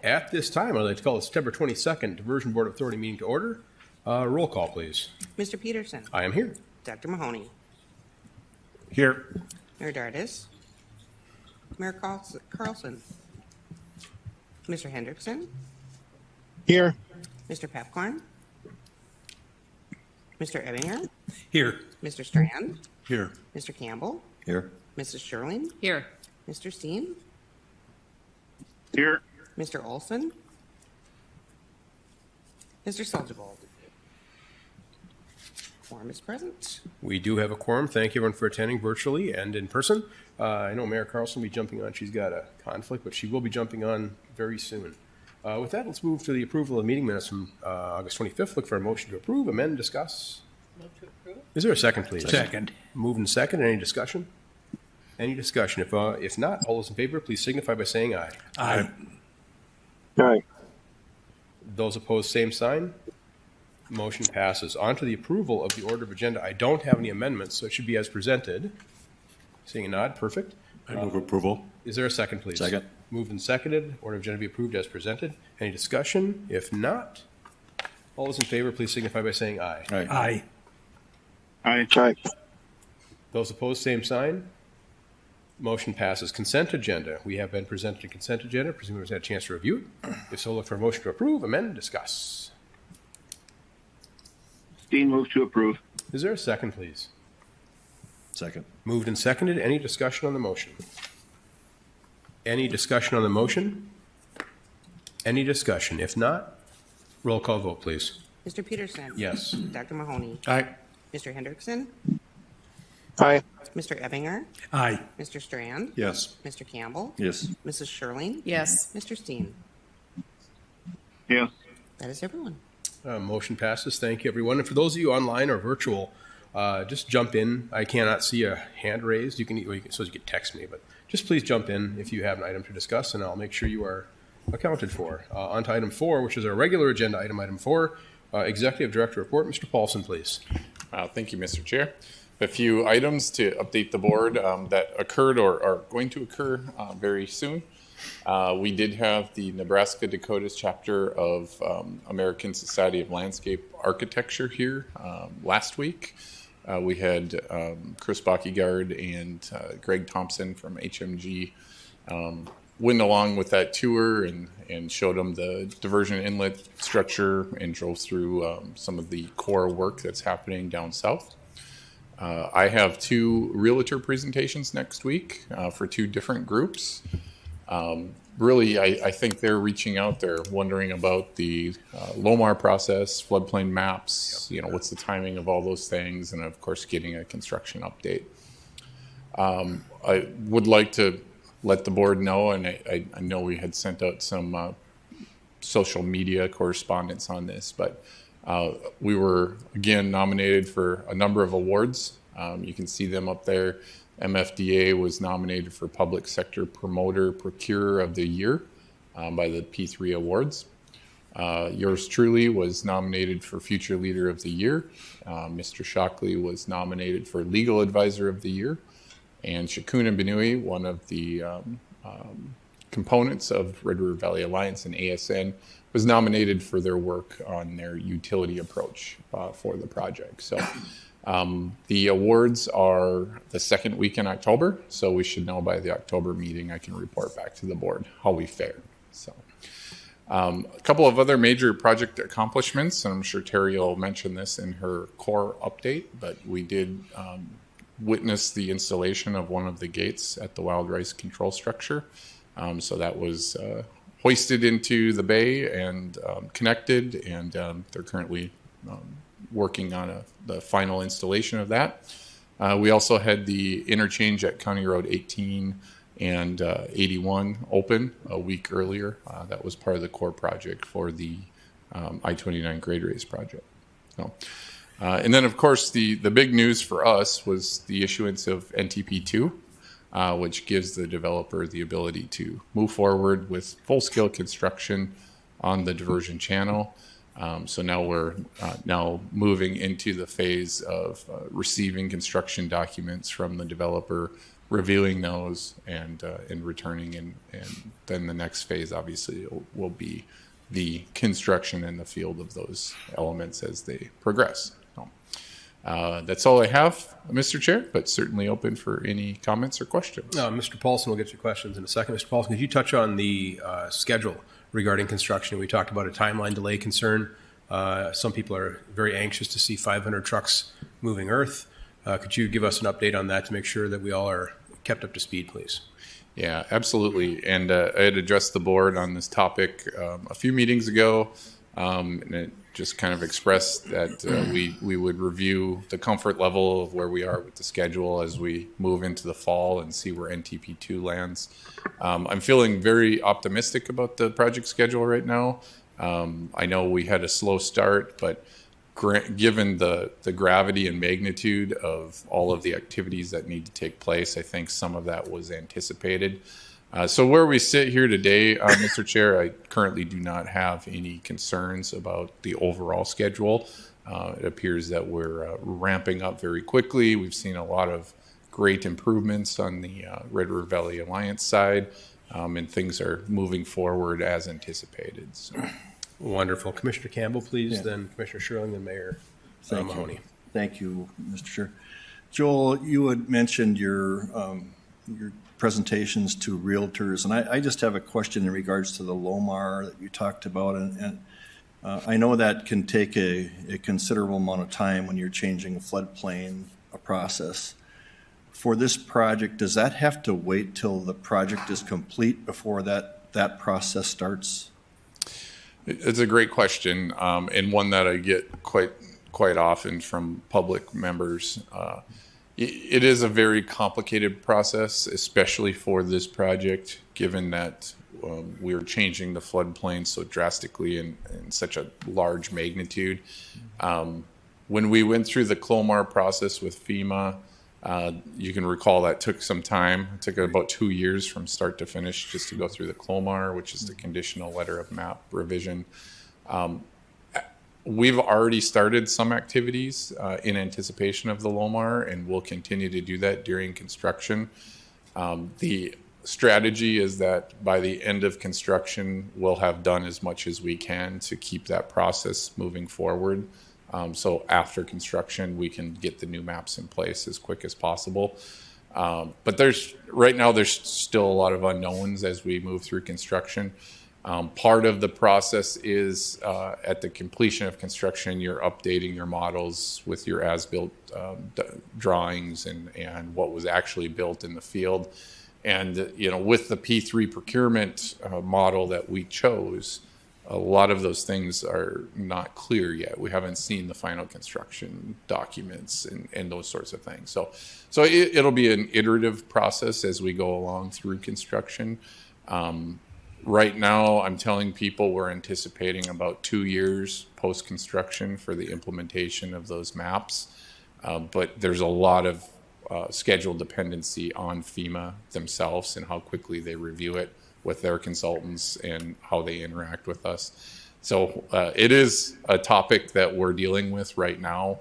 At this time, I'd like to call the September 22nd Diversion Board of Authority meeting to order. Roll call, please. Mr. Peterson. I am here. Dr. Mahoney. Here. Mayor Dardis. Mayor Carlson. Mr. Hendrickson. Here. Mr. Papcorn. Mr. Ebbinger. Here. Mr. Strand. Here. Mr. Campbell. Here. Mrs. Sherling. Here. Mr. Steen. Here. Mr. Olson. Mr. Seldebold. Quorum is present. We do have a quorum. Thank you everyone for attending virtually and in person. I know Mayor Carlson will be jumping on. She's got a conflict, but she will be jumping on very soon. With that, let's move to the approval of meeting minutes from August 25th. Look for a motion to approve, amend, discuss. Move to approve. Is there a second, please? Second. Moved and second. Any discussion? Any discussion? If not, all those in favor, please signify by saying aye. Aye. Aye. Those opposed, same sign. Motion passes. On to the approval of the order of agenda. I don't have any amendments, so it should be as presented. Seeing a nod, perfect. I move approval. Is there a second, please? Second. Moved and seconded. Order of agenda be approved as presented. Any discussion? If not, all those in favor, please signify by saying aye. Aye. Aye. Aye. Those opposed, same sign. Motion passes. Consent agenda. We have been presented a consent agenda. Presumably we've had a chance to review it. If so, look for a motion to approve, amend, discuss. Steen moves to approve. Is there a second, please? Second. Moved and seconded. Any discussion on the motion? Any discussion on the motion? Any discussion? If not, roll call vote, please. Mr. Peterson. Yes. Dr. Mahoney. Aye. Mr. Hendrickson. Aye. Mr. Ebbinger. Aye. Mr. Strand. Yes. Mr. Campbell. Yes. Mrs. Sherling. Yes. Mr. Steen. Yes. That is everyone. Motion passes. Thank you, everyone. And for those of you online or virtual, just jump in. I cannot see a hand raised. You can text me, but just please jump in if you have an item to discuss, and I'll make sure you are accounted for. On to item 4, which is our regular agenda item, item 4, Executive Director Report. Mr. Paulson, please. Thank you, Mr. Chair. A few items to update the board that occurred or are going to occur very soon. We did have the Nebraska-Dakotas chapter of American Society of Landscape Architecture here last week. We had Chris Bockyguard and Greg Thompson from HMG went along with that tour and showed them the diversion inlet structure and drove through some of the core work that's happening down south. I have 2 realtor presentations next week for 2 different groups. Really, I think they're reaching out. They're wondering about the LOMAR process, floodplain maps, what's the timing of all those things, and of course, getting a construction update. I would like to let the board know, and I know we had sent out some social media correspondence on this, but we were, again, nominated for a number of awards. You can see them up there. MFDA was nominated for Public Sector Promoter Procurer of the Year by the P3 Awards. Yours truly was nominated for Future Leader of the Year. Mr. Shockley was nominated for Legal Advisor of the Year. And Shakuna Benui, one of the components of Red River Valley Alliance and ASN, was nominated for their work on their utility approach for the project. So the awards are the second week in October, so we should know by the October meeting I can report back to the board how we fared. So a couple of other major project accomplishments, and I'm sure Terry will mention this in her core update, but we did witness the installation of one of the gates at the Wild Rice control structure. So that was hoisted into the bay and connected, and they're currently working on the final installation of that. We also had the interchange at County Road 18 and 81 open a week earlier. That was part of the core project for the I-29 grade raise project. So, and then, of course, the big news for us was the issuance of NTP2, which gives the developer the ability to move forward with full-scale construction on the diversion channel. So now we're now moving into the phase of receiving construction documents from the developer, reviewing those and returning, and then the next phase obviously will be the construction in the field of those elements as they progress. So, that's all I have, Mr. Chair, but certainly open for any comments or questions. Mr. Paulson will get your questions in a second. Mr. Paulson, could you touch on the schedule regarding construction? We talked about a timeline delay concern. Some people are very anxious to see 500 trucks moving earth. Could you give us an update on that to make sure that we all are kept up to speed, please? Yeah, absolutely. And I had addressed the board on this topic a few meetings ago, and it just kind of expressed that we would review the comfort level of where we are with the schedule as we move into the fall and see where NTP2 lands. I'm feeling very optimistic about the project schedule right now. I know we had a slow start, but given the gravity and magnitude of all of the activities that need to take place, I think some of that was anticipated. So where we sit here today, Mr. Chair, I currently do not have any concerns about the overall schedule. It appears that we're ramping up very quickly. We've seen a lot of great improvements on the Red River Valley Alliance side, and things are moving forward as anticipated. So. Wonderful. Commissioner Campbell, please, then Commissioner Sherling, then Mayor Mahoney. Thank you, Mr. Chair. Joel, you had mentioned your presentations to realtors, and I just have a question in regards to the LOMAR that you talked about, and I know that can take a considerable amount of time when you're changing a floodplain process. For this project, does that have to wait till the project is complete before that process starts? It's a great question, and one that I get quite often from public members. It is a very complicated process, especially for this project, given that we're changing the floodplain so drastically in such a large magnitude. When we went through the CLOMAR process with FEMA, you can recall that took some time. It took about 2 years from start to finish just to go through the CLOMAR, which is the conditional letter of map revision. We've already started some activities in anticipation of the LOMAR, and we'll continue to do that during construction. The strategy is that by the end of construction, we'll have done as much as we can to keep that process moving forward. So after construction, we can get the new maps in place as quick as possible. But right now, there's still a lot of unknowns as we move through construction. Part of the process is at the completion of construction, you're updating your models with your as-built drawings and what was actually built in the field. And with the P3 procurement model that we chose, a lot of those things are not clear yet. We haven't seen the final construction documents and those sorts of things. So it'll be an iterative process as we go along through construction. Right now, I'm telling people we're anticipating about 2 years post-construction for the implementation of those maps. But there's a lot of schedule dependency on FEMA themselves and how quickly they review it with their consultants and how they interact with us. So it is a topic that we're dealing with right now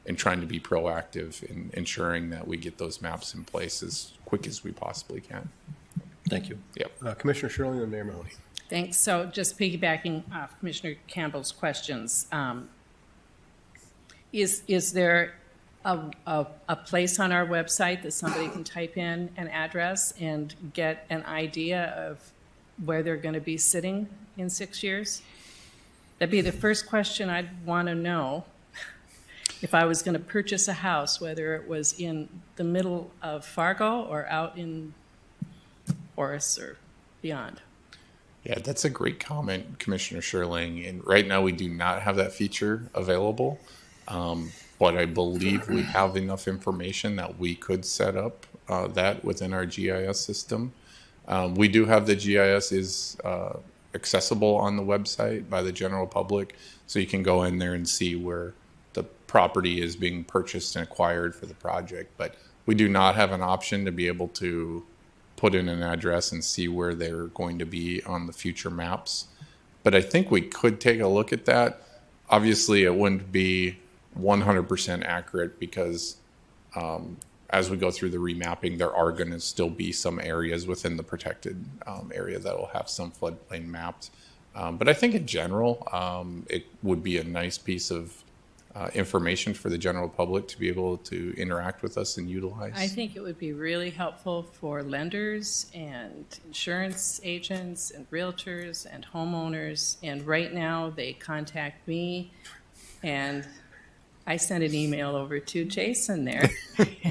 and trying to be proactive in ensuring that we get those maps in place as quick as we possibly can. Thank you. Yep. Commissioner Sherling and Mayor Mahoney. Thanks. So just piggybacking off Commissioner Campbell's questions, is there a place on our website that somebody can type in an address and get an idea of where they're going to be sitting in 6 years? That'd be the first question I'd want to know if I was going to purchase a house, whether it was in the middle of Fargo or out in Horace or beyond. Yeah, that's a great comment, Commissioner Sherling. And right now we do not have that feature available. But I believe we have enough information that we could set up that within our GIS system. We do have the GIS is accessible on the website by the general public, so you can go in there and see where the property is being purchased and acquired for the project. But we do not have an option to be able to put in an address and see where they're going to be on the future maps. But I think we could take a look at that. Obviously, it wouldn't be 100% accurate because as we go through the remapping, there are going to still be some areas within the protected area that will have some floodplain mapped. But I think in general, it would be a nice piece of information for the general public to be able to interact with us and utilize. I think it would be really helpful for lenders and insurance agents and realtors and homeowners. And right now, they contact me, and I send an email over to Jason there.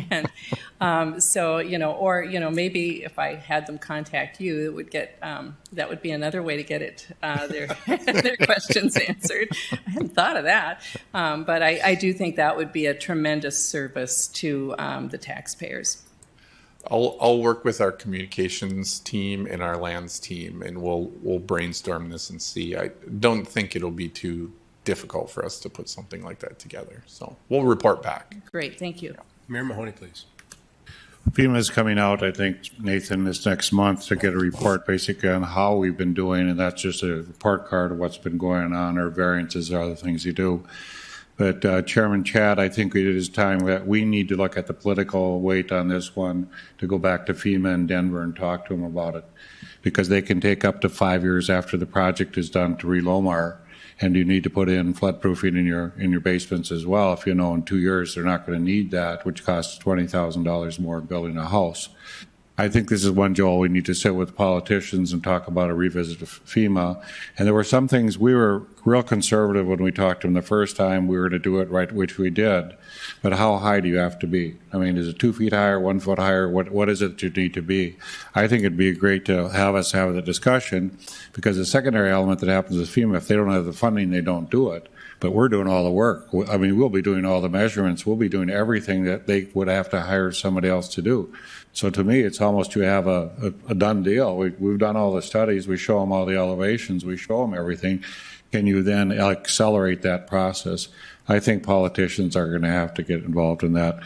And so, or, maybe if I had them contact you, it would get, that would be another way to get it, their questions answered. I hadn't thought of that. But I do think that would be a tremendous service to the taxpayers. I'll work with our communications team and our lands team, and we'll brainstorm this and see. I don't think it'll be too difficult for us to put something like that together. So we'll report back. Great, thank you. Mayor Mahoney, please. FEMA's coming out, I think, Nathan, this next month to get a report basically on how we've been doing, and that's just a report card of what's been going on, or variances or other things you do. But Chairman Chad, I think it is time that we need to look at the political weight on this one, to go back to FEMA in Denver and talk to them about it, because they can take up to 5 years after the project is done to re-Lomar. And you need to put in floodproofing in your basements as well. If you know in 2 years they're not going to need that, which costs $20,000 more building a house. I think this is one, Joel, we need to sit with politicians and talk about a revisit of FEMA. And there were some things, we were real conservative when we talked to them the first time. We were to do it right, which we did. But how high do you have to be? I mean, is it 2 feet higher, 1 foot higher? What is it you need to be? I think it'd be great to have us have the discussion, because the secondary element that happens with FEMA, if they don't have the funding, they don't do it. But we're doing all the work. I mean, we'll be doing all the measurements. We'll be doing everything that they would have to hire somebody else to do. So to me, it's almost you have a done deal. We've done all the studies. We show them all the elevations. We show them everything. Can you then accelerate that process? I think politicians are going to have to get involved in that.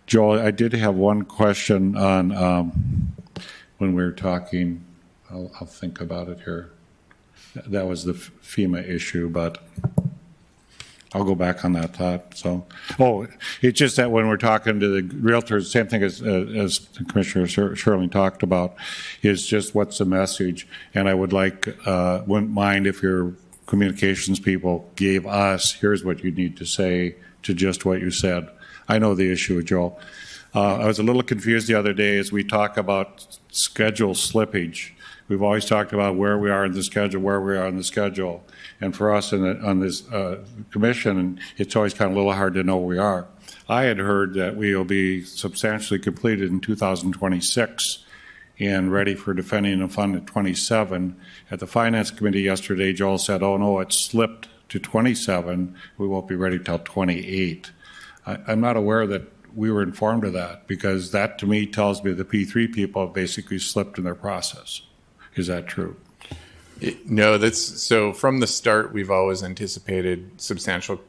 Joel, I did have one question on when we were talking. I'll think about it here. That was the FEMA issue, but I'll go back on that thought. So, it's just that when we're talking to the realtors, same thing as Commissioner Sherling talked about, is just what's the message. And I would wouldn't mind if your communications people gave us, here's what you need to say to just what you said. I know the issue, Joel. I was a little confused the other day as we talk about schedule slippage. We've always talked about where we are in the schedule, And for us on this commission, it's always kind of a little hard to know where we are. I had heard that we will be substantially completed in 2026 and ready for defending and fund at 27. At the Finance Committee yesterday, Joel said, oh no, it slipped to 27. We won't be ready till 28. I'm not aware that we were informed of that, because that to me tells me the P3 people have basically slipped in their process. Is that true? No, so from the start, we've always anticipated substantial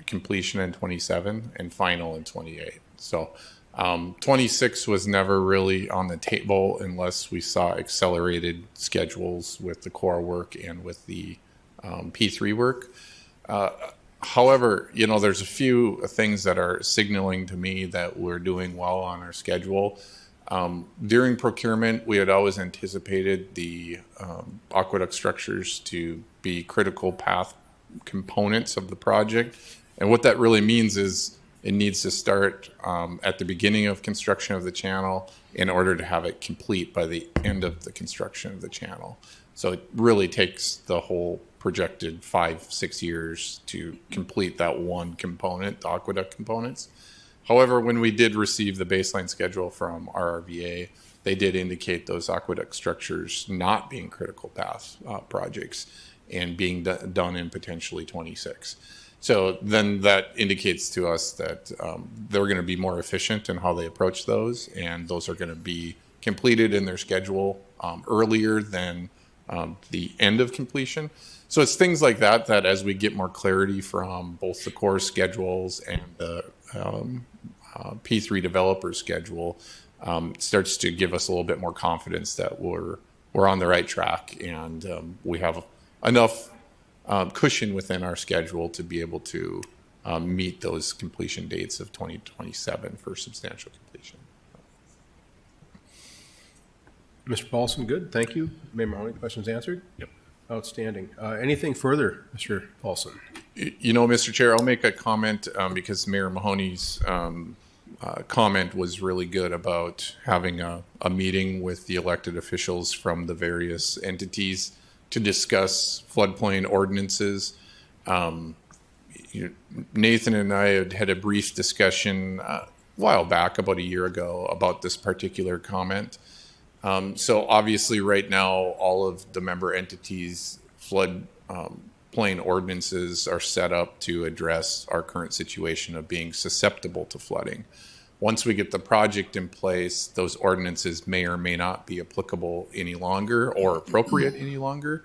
completion in 27 and final in 28. So 26 was never really on the table unless we saw accelerated schedules with the core work and with the P3 work. However, there's a few things that are signaling to me that we're doing well on our schedule. During procurement, we had always anticipated the aqueduct structures to be critical path components of the project. And what that really means is it needs to start at the beginning of construction of the channel in order to have it complete by the end of the construction of the channel. So it really takes the whole projected 5-6 years to complete that one component, the aqueduct components. However, when we did receive the baseline schedule from RRVA, they did indicate those aqueduct structures not being critical path projects and being done in potentially 26. So then that indicates to us that they're going to be more efficient in how they approach those, and those are going to be completed in their schedule earlier than the end of completion. So it's things like that as we get more clarity from both the core schedules and the P3 developer schedule, starts to give us a little bit more confidence that we're on the right track, and we have enough cushion within our schedule to be able to meet those completion dates of 2027 for substantial completion. Mr. Paulson, good, thank you. Mayor Mahoney, questions answered? Yep. Outstanding. Anything further, Mr. Paulson? You know, Mr. Chair, I'll make a comment because Mayor Mahoney's comment was really good about having a meeting with the elected officials from the various entities to discuss floodplain ordinances. Nathan and I had a brief discussion a while back, about a year ago, about this particular comment. So obviously right now, all of the member entities' flood plain ordinances are set up to address our current situation of being susceptible to flooding. Once we get the project in place, those ordinances may or may not be applicable any longer or appropriate any longer.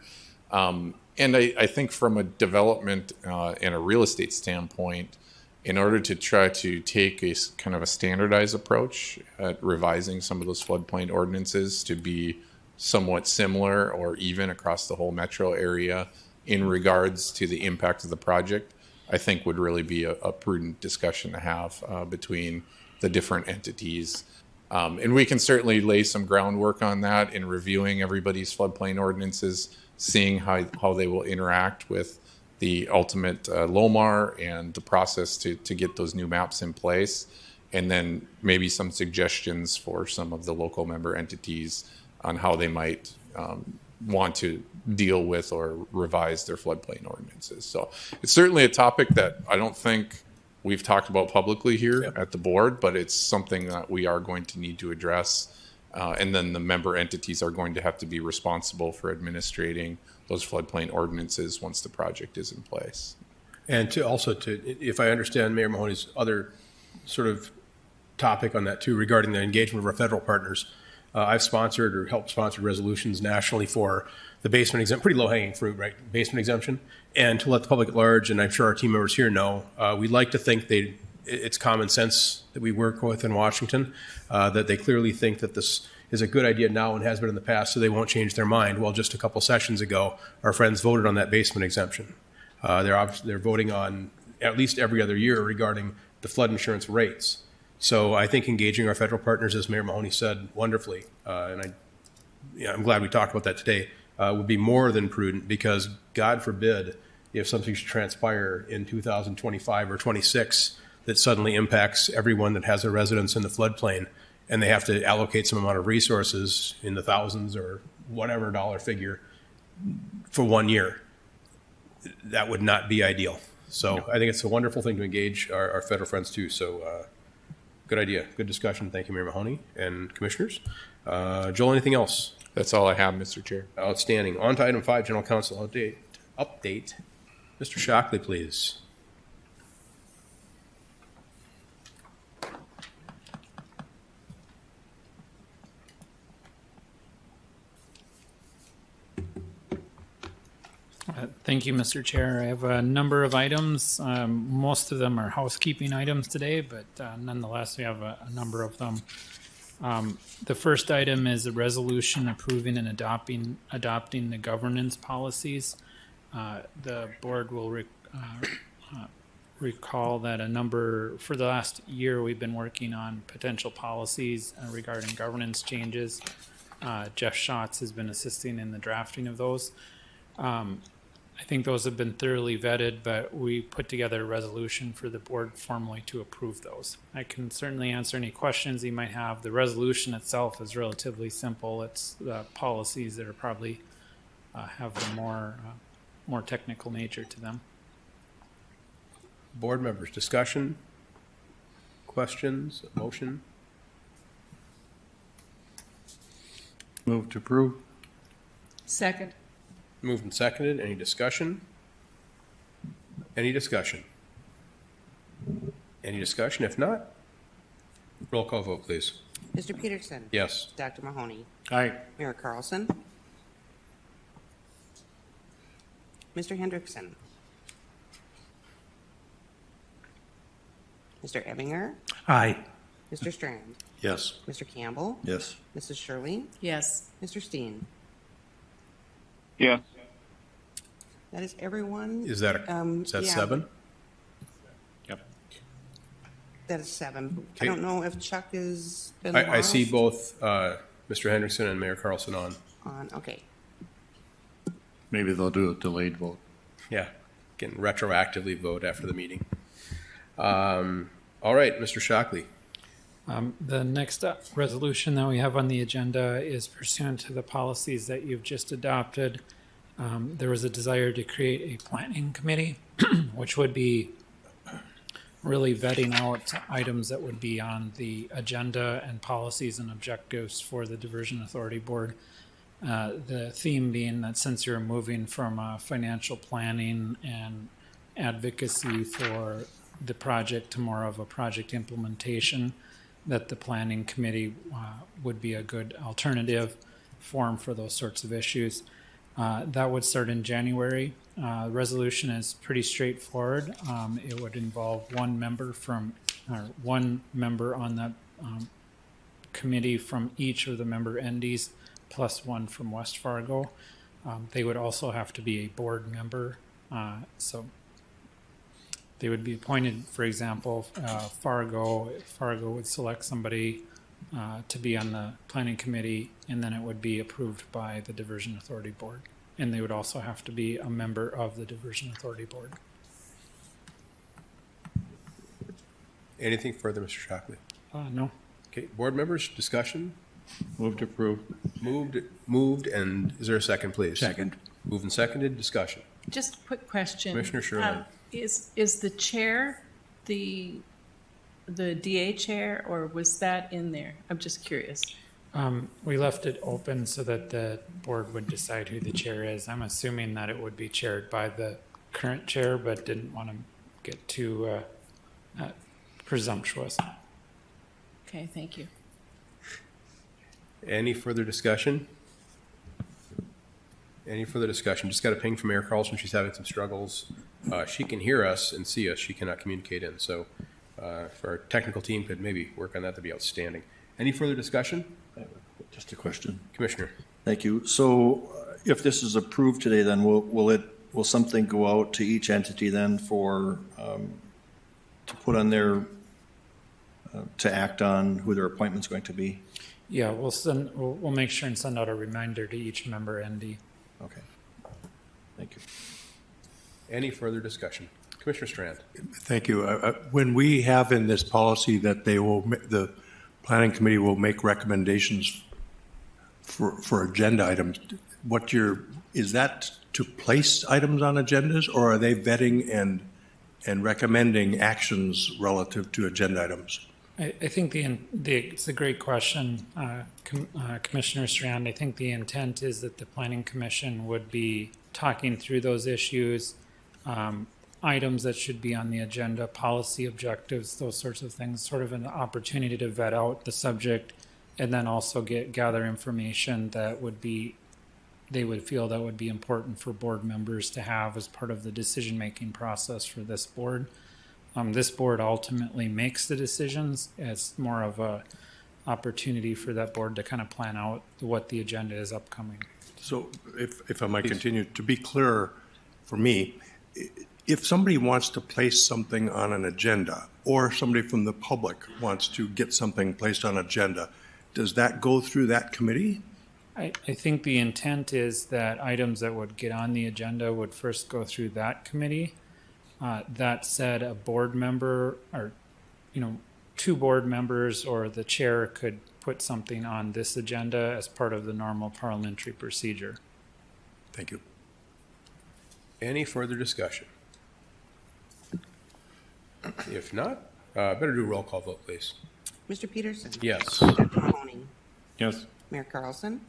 And I think from a development and a real estate standpoint, in order to try to take a kind of a standardized approach at revising some of those floodplain ordinances to be somewhat similar or even across the whole metro area in regards to the impact of the project, I think would really be a prudent discussion to have between the different entities. And we can certainly lay some groundwork on that in reviewing everybody's floodplain ordinances, seeing how they will interact with the ultimate LOMAR and the process to get those new maps in place, and then maybe some suggestions for some of the local member entities on how they might want to deal with or revise their floodplain ordinances. So it's certainly a topic that I don't think we've talked about publicly here at the board, but it's something that we are going to need to address. And then the member entities are going to have to be responsible for administrating those floodplain ordinances once the project is in place. And if I understand Mayor Mahoney's other sort of topic on that too, regarding the engagement of our federal partners, I've sponsored or helped sponsor resolutions nationally for the basement exemption, pretty low hanging fruit, right? Basement exemption. And to let the public at large, and I'm sure our team members here know, we like to think it's common sense that we work with in Washington, that they clearly think that this is a good idea now and has been in the past, so they won't change their mind. Well, just a couple sessions ago, our friends voted on that basement exemption. They're voting on at least every other year regarding the flood insurance rates. So I think engaging our federal partners, as Mayor Mahoney said wonderfully, and I'm glad we talked about that today, would be more than prudent, because God forbid if something should transpire in 2025 or 26 that suddenly impacts everyone that has a residence in the floodplain, and they have to allocate some amount of resources in the thousands or whatever dollar figure for 1 year. That would not be ideal. So I think it's a wonderful thing to engage our federal friends too. So good idea. Good discussion. Thank you, Mayor Mahoney and commissioners. Joel, anything else? That's all I have, Mr. Chair. Outstanding. On to item 5, General Counsel update. Mr. Shockley, please. Thank you, Mr. Chair. I have a number of items. Most of them are housekeeping items today, but nonetheless, we have a number of them. The first item is a resolution approving and adopting the governance policies. The board will recall that for the last year, we've been working on potential policies regarding governance changes. Jeff Schatz has been assisting in the drafting of those. I think those have been thoroughly vetted, but we put together a resolution for the board formally to approve those. I can certainly answer any questions you might have. The resolution itself is relatively simple. It's the policies that are probably have the more technical nature to them. Board members, discussion, questions, motion? Move to approve. Second. Moved and seconded. Any discussion? Any discussion? Any discussion? If not, roll call vote, please. Mr. Peterson? Yes. Dr. Mahoney? Aye. Mayor Carlson? Mr. Hendrickson? Mr. Ebinger? Aye. Mr. Strand? Yes. Mr. Campbell? Yes. Mrs. Shirley? Yes. Mr. Steen? Yes. That is everyone. Is that Yeah. 7? Yep. That is 7. Okay. I don't know if Chuck has been I see lost. both Mr. Hendrickson and Mayor Carlson on. Okay. Maybe they'll do a delayed vote. Yeah, can retroactively vote after the meeting. All right, Mr. Shockley. The next resolution that we have on the agenda is pursuant to the policies that you've just adopted. There was a desire to create a planning committee, which would be really vetting out items that would be on the agenda and policies and objectives for the Diversion Authority Board. The theme being that since you're moving from financial planning and advocacy for the project to more of a project implementation, that the planning committee would be a good alternative forum for those sorts of issues. That would start in January. Resolution is pretty straightforward. It would involve one member on that committee from each of the member entities, plus one from West Fargo. They would also have to be a board member. So they would be appointed, for example, Fargo would select somebody to be on the planning committee, and then it would be approved by the Diversion Authority Board. And they would also have to be a member of the Diversion Authority Board. Anything further, Mr. Shockley? No. Okay, board members, discussion? Move to approve. Moved, and is there a second, please? Second. Moved and seconded, discussion. Just a quick question. Commissioner Sherman. Is the chair the DA chair, or was that in there? I'm just curious. We left it open so that the board would decide who the chair is. I'm assuming that it would be chaired by the current chair, but didn't want to get too presumptuous. Okay, thank you. Any further discussion? Any further discussion? Just got a ping from Mayor Carlson. She's having some struggles. She can hear us and see us. She cannot communicate in. So if our technical team could maybe work on that, that'd be outstanding. Any further discussion? Just a question. Commissioner. Thank you. So if this is approved today, then will something go out to each entity then for, to put on their, to act on who their appointment's going to be? Yeah, we'll make sure and send out a reminder to each member ND. Okay. Thank you. Any further discussion? Commissioner Strand. Thank you. When we have in this policy that the planning committee will make recommendations for agenda items, is that to place items on agendas, or are they vetting and recommending actions relative to agenda items? I think it's a great question, Commissioner Strand. I think the intent is that the Planning Commission would be talking through those issues, items that should be on the agenda, policy objectives, those sorts of things, sort of an opportunity to vet out the subject, and then also gather information that they would feel that would be important for board members to have as part of the decision-making process for this board. This board ultimately makes the decisions. It's more of a opportunity for that board to kind of plan out what the agenda is upcoming. So if I might continue, to be clear for me, if somebody wants to place something on an agenda, or somebody from the public wants to get something placed on agenda, does that go through that committee? I think the intent is that items that would get on the agenda would first go through that committee. That said, a board member or, two board members or the chair could put something on this agenda as part of the normal parliamentary procedure. Thank you. Any further discussion? If not, better do a roll call vote, please. Mr. Peterson? Yes. Dr. Mahoney? Yes. Mayor Carlson?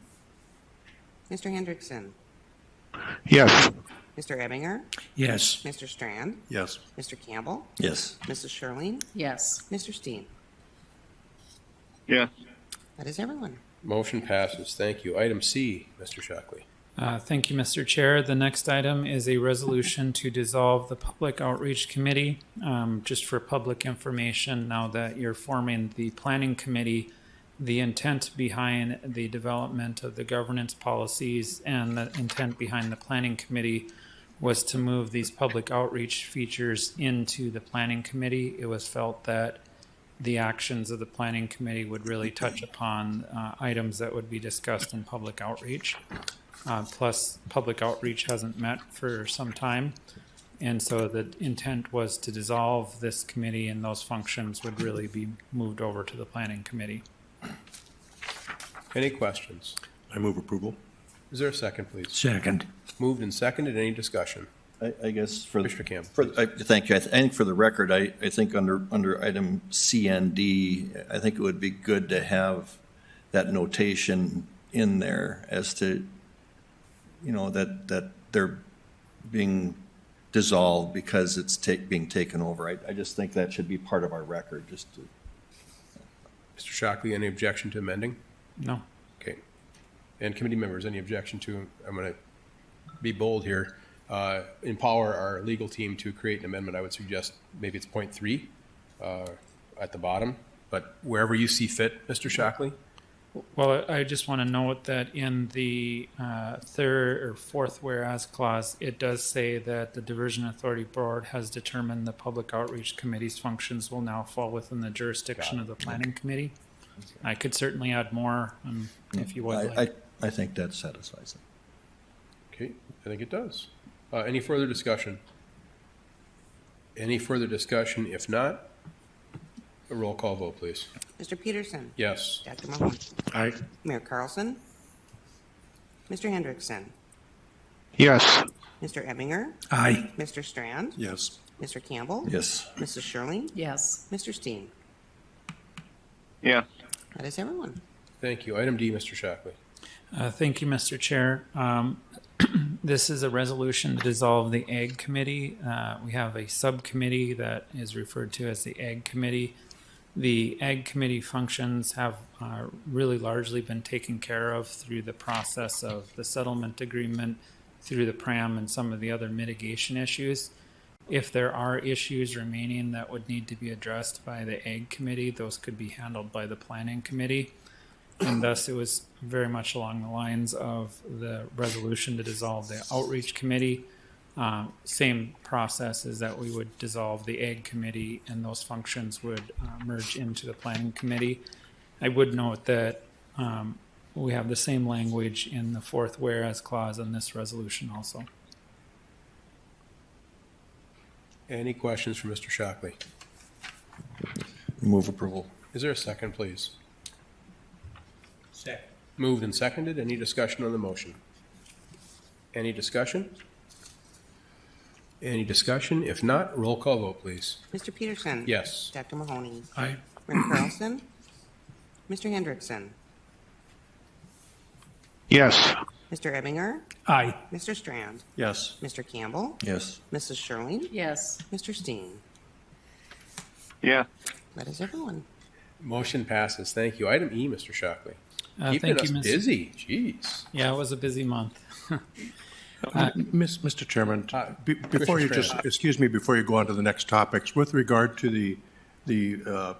Mr. Hendrickson? Yes. Mr. Ebinger? Yes. Mr. Strand? Yes. Mr. Campbell? Yes. Mrs. Shirley? Yes. Mr. Steen? Yes. That is everyone. Motion passes. Thank you. Item C, Mr. Shockley. Thank you, Mr. Chair. The next item is a resolution to dissolve the Public Outreach Committee. Just for public information, now that you're forming the Planning Committee, the intent behind the development of the governance policies and the intent behind the Planning Committee was to move these public outreach features into the Planning Committee. It was felt that the actions of the planning committee would really touch upon items that would be discussed in public outreach. Plus, public outreach hasn't met for some time. And so the intent was to dissolve this committee, and those functions would really be moved over to the planning committee. Any questions? I move approval. Is there a second, please? Second. Moved and seconded. Any discussion? I guess for. Commissioner Campbell, Thank you. I think for the record, I think under item C and D, I think it would be good to have that notation in there as to, that they're being dissolved because it's being taken over. I just think that should be part of our record, just to. Mr. Shockley, any objection to amending? No. Okay. And committee members, any objection to, I'm going to be bold here, empower our legal team to create an amendment. I would suggest maybe it's point 3 at the bottom, but wherever you see fit, Mr. Shockley. Well, I just want to note that in the third or fourth whereas clause, it does say that the Diversion Authority Board has determined the Public Outreach Committee's functions will now fall within the jurisdiction of the Planning Committee. I could certainly add more if you would like. I think that satisfies it. Okay, I think it does. Any further discussion? Any further discussion? If not, a roll call vote, please. Mr. Peterson. Yes. Dr. Mahoney. Aye. Mayor Carlson. Mr. Hendrickson. Yes. Mr. Ebinger. Aye. Mr. Strand. Yes. Mr. Campbell. Yes. Mrs. Shirley. Yes. Mr. Steen. Yes. That is everyone. Thank you. Item D, Mr. Shockley. Thank you, Mr. Chair. This is a resolution to dissolve the Ag Committee. We have a subcommittee that is referred to as the Ag Committee. The Ag Committee functions have really largely been taken care of through the process of the settlement agreement, through the PRAM, and some of the other mitigation issues. If there are issues remaining that would need to be addressed by the Ag Committee, those could be handled by the Planning Committee. And thus, it was very much along the lines of the resolution to dissolve the Outreach Committee. Same process as that we would dissolve the Ag Committee, and those functions would merge into the Planning Committee. I would note that we have the same language in the fourth whereas clause in this resolution also. Any questions for Mr. Shockley? Move approval. Is there a second, please? Second. Moved and seconded. Any discussion on the motion? Any discussion? Any discussion? If not, roll call vote, please. Mr. Peterson. Yes. Dr. Mahoney. Aye. Mayor Carlson. Mr. Hendrickson. Yes. Mr. Ebinger. Aye. Mr. Strand. Yes. Mr. Campbell. Yes. Mrs. Shirley. Yes. Mr. Steen. Yes. That is everyone. Motion passes. Thank you. Item E, Mr. Shockley. Keeping Thank us you, Mr. busy. Jeez. Yeah, it was a busy month. Mr. Chairman, before you Commissioner before you go on to the next topics, with regard to the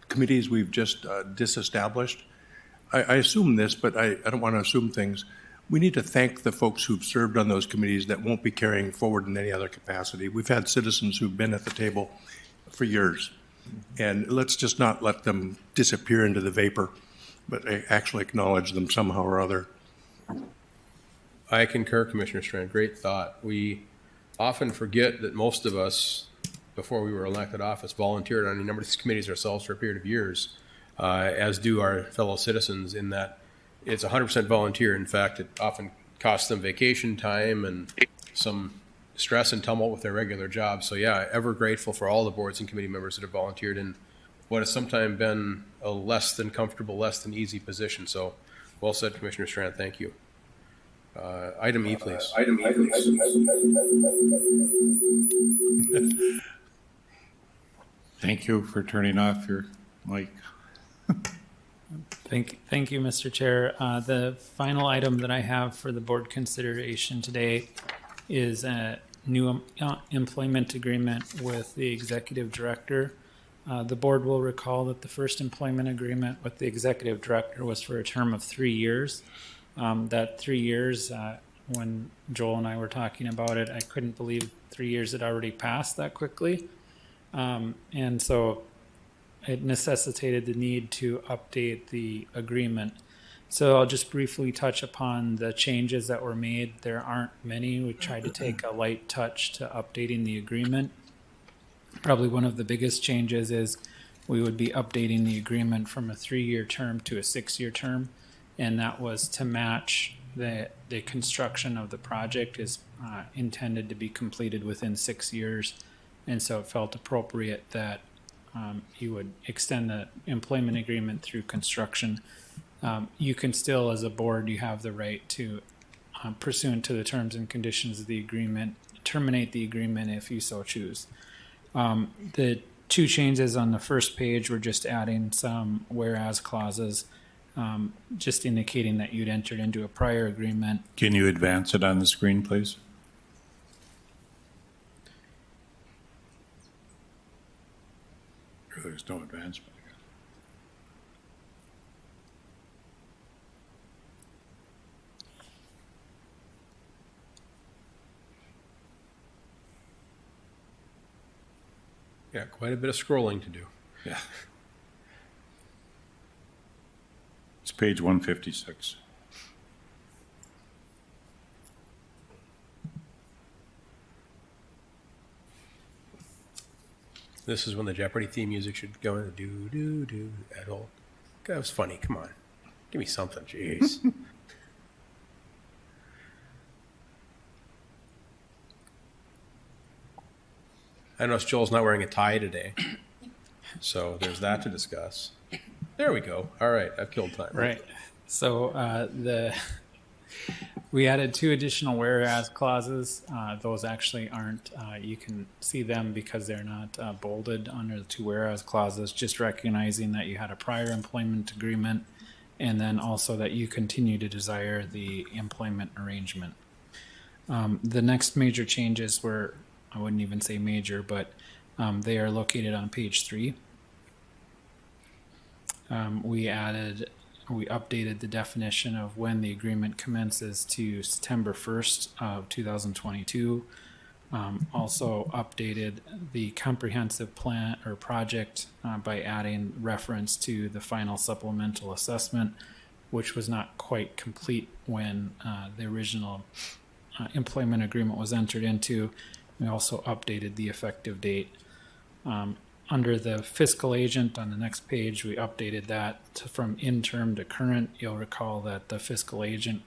committees we've just disestablished, I assume this, but I don't want to assume things. We need to thank the folks who've served on those committees that won't be carrying forward in any other capacity. We've had citizens who've been at the table for years, and let's just not let them disappear into the vapor, but actually acknowledge them somehow or other. I concur, Commissioner Strand. Great thought. We often forget that most of us, before we were elected office, volunteered on a number of these committees ourselves for a period of years, as do our fellow citizens, in that it's 100% volunteer. In fact, it often costs them vacation time and some stress and tumult with their regular jobs. So yeah, ever grateful for all the boards and committee members that have volunteered in what has sometimes been a less than comfortable, less than easy position. So well said, Commissioner Strand. Thank you. Item E, please. Thank you for turning off your mic. Thank you, Mr. Chair. The final item that I have for the board consideration today is a new employment agreement with the executive director. The board will recall that the first employment agreement with the executive director was for a term of 3 years. That 3 years, when Joel and I were talking about it, I couldn't believe 3 years had already passed that quickly. And so it necessitated the need to update the agreement. So I'll just briefly touch upon the changes that were made. There aren't many. We tried to take a light touch to updating the agreement. Probably one of the biggest changes is we would be updating the agreement from a 3-year term to a 6-year term, and that was to match the construction of the project is intended to be completed within 6 years, and so it felt appropriate that you would extend the employment agreement through construction. You can still, as a board, you have the right to, pursuant to the terms and conditions of the agreement, terminate the agreement if you so choose. The 2 changes on the first page were just adding some whereas clauses, just indicating that you'd entered into a prior agreement. Can you advance it on the screen, please? There's no advancement. Yeah, quite a bit of scrolling to do. Yeah. It's page 156. This is when the Jeopardy theme music should go in. Do, do, do. That whole. That was funny. Come on. Give me something. Jeez. I noticed Joel's not wearing a tie today. So there's that to discuss. There we go. All right. I've killed time. Right. So we added 2 additional whereas clauses. Those actually aren't, you can see them because they're not bolded under the 2 whereas clauses, just recognizing that you had a prior employment agreement and then also that you continue to desire the employment arrangement. The next major changes were, I wouldn't even say major, but they are located on page 3. We updated the definition of when the agreement commences to September 1st of 2022. Also updated the comprehensive plan or project by adding reference to the final supplemental assessment, which was not quite complete when the original employment agreement was entered into. We also updated the effective date. Under the fiscal agent on the next page, we updated that from interim to current. You'll recall that the fiscal agent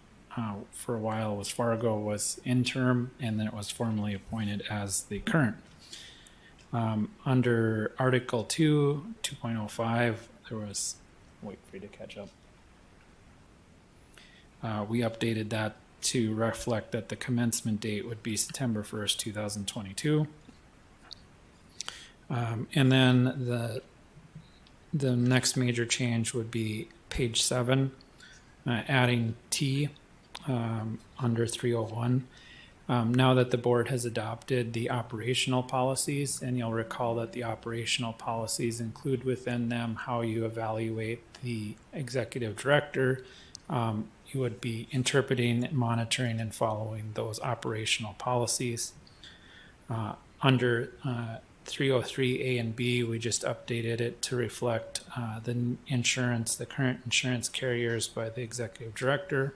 for a while was Fargo was interim, and then it was formally appointed as the current. Under Article 2, 2.05, there was, wait for you to catch up. We updated that to reflect that the commencement date would be September 1st, 2022. And then the next major change would be page 7, adding T under 301. Now that the board has adopted the operational policies, and you'll recall that the operational policies include within them how you evaluate the executive director, you would be interpreting, monitoring, and following those operational policies. Under 303 A and B, we just updated it to reflect the current insurance carriers by the executive director.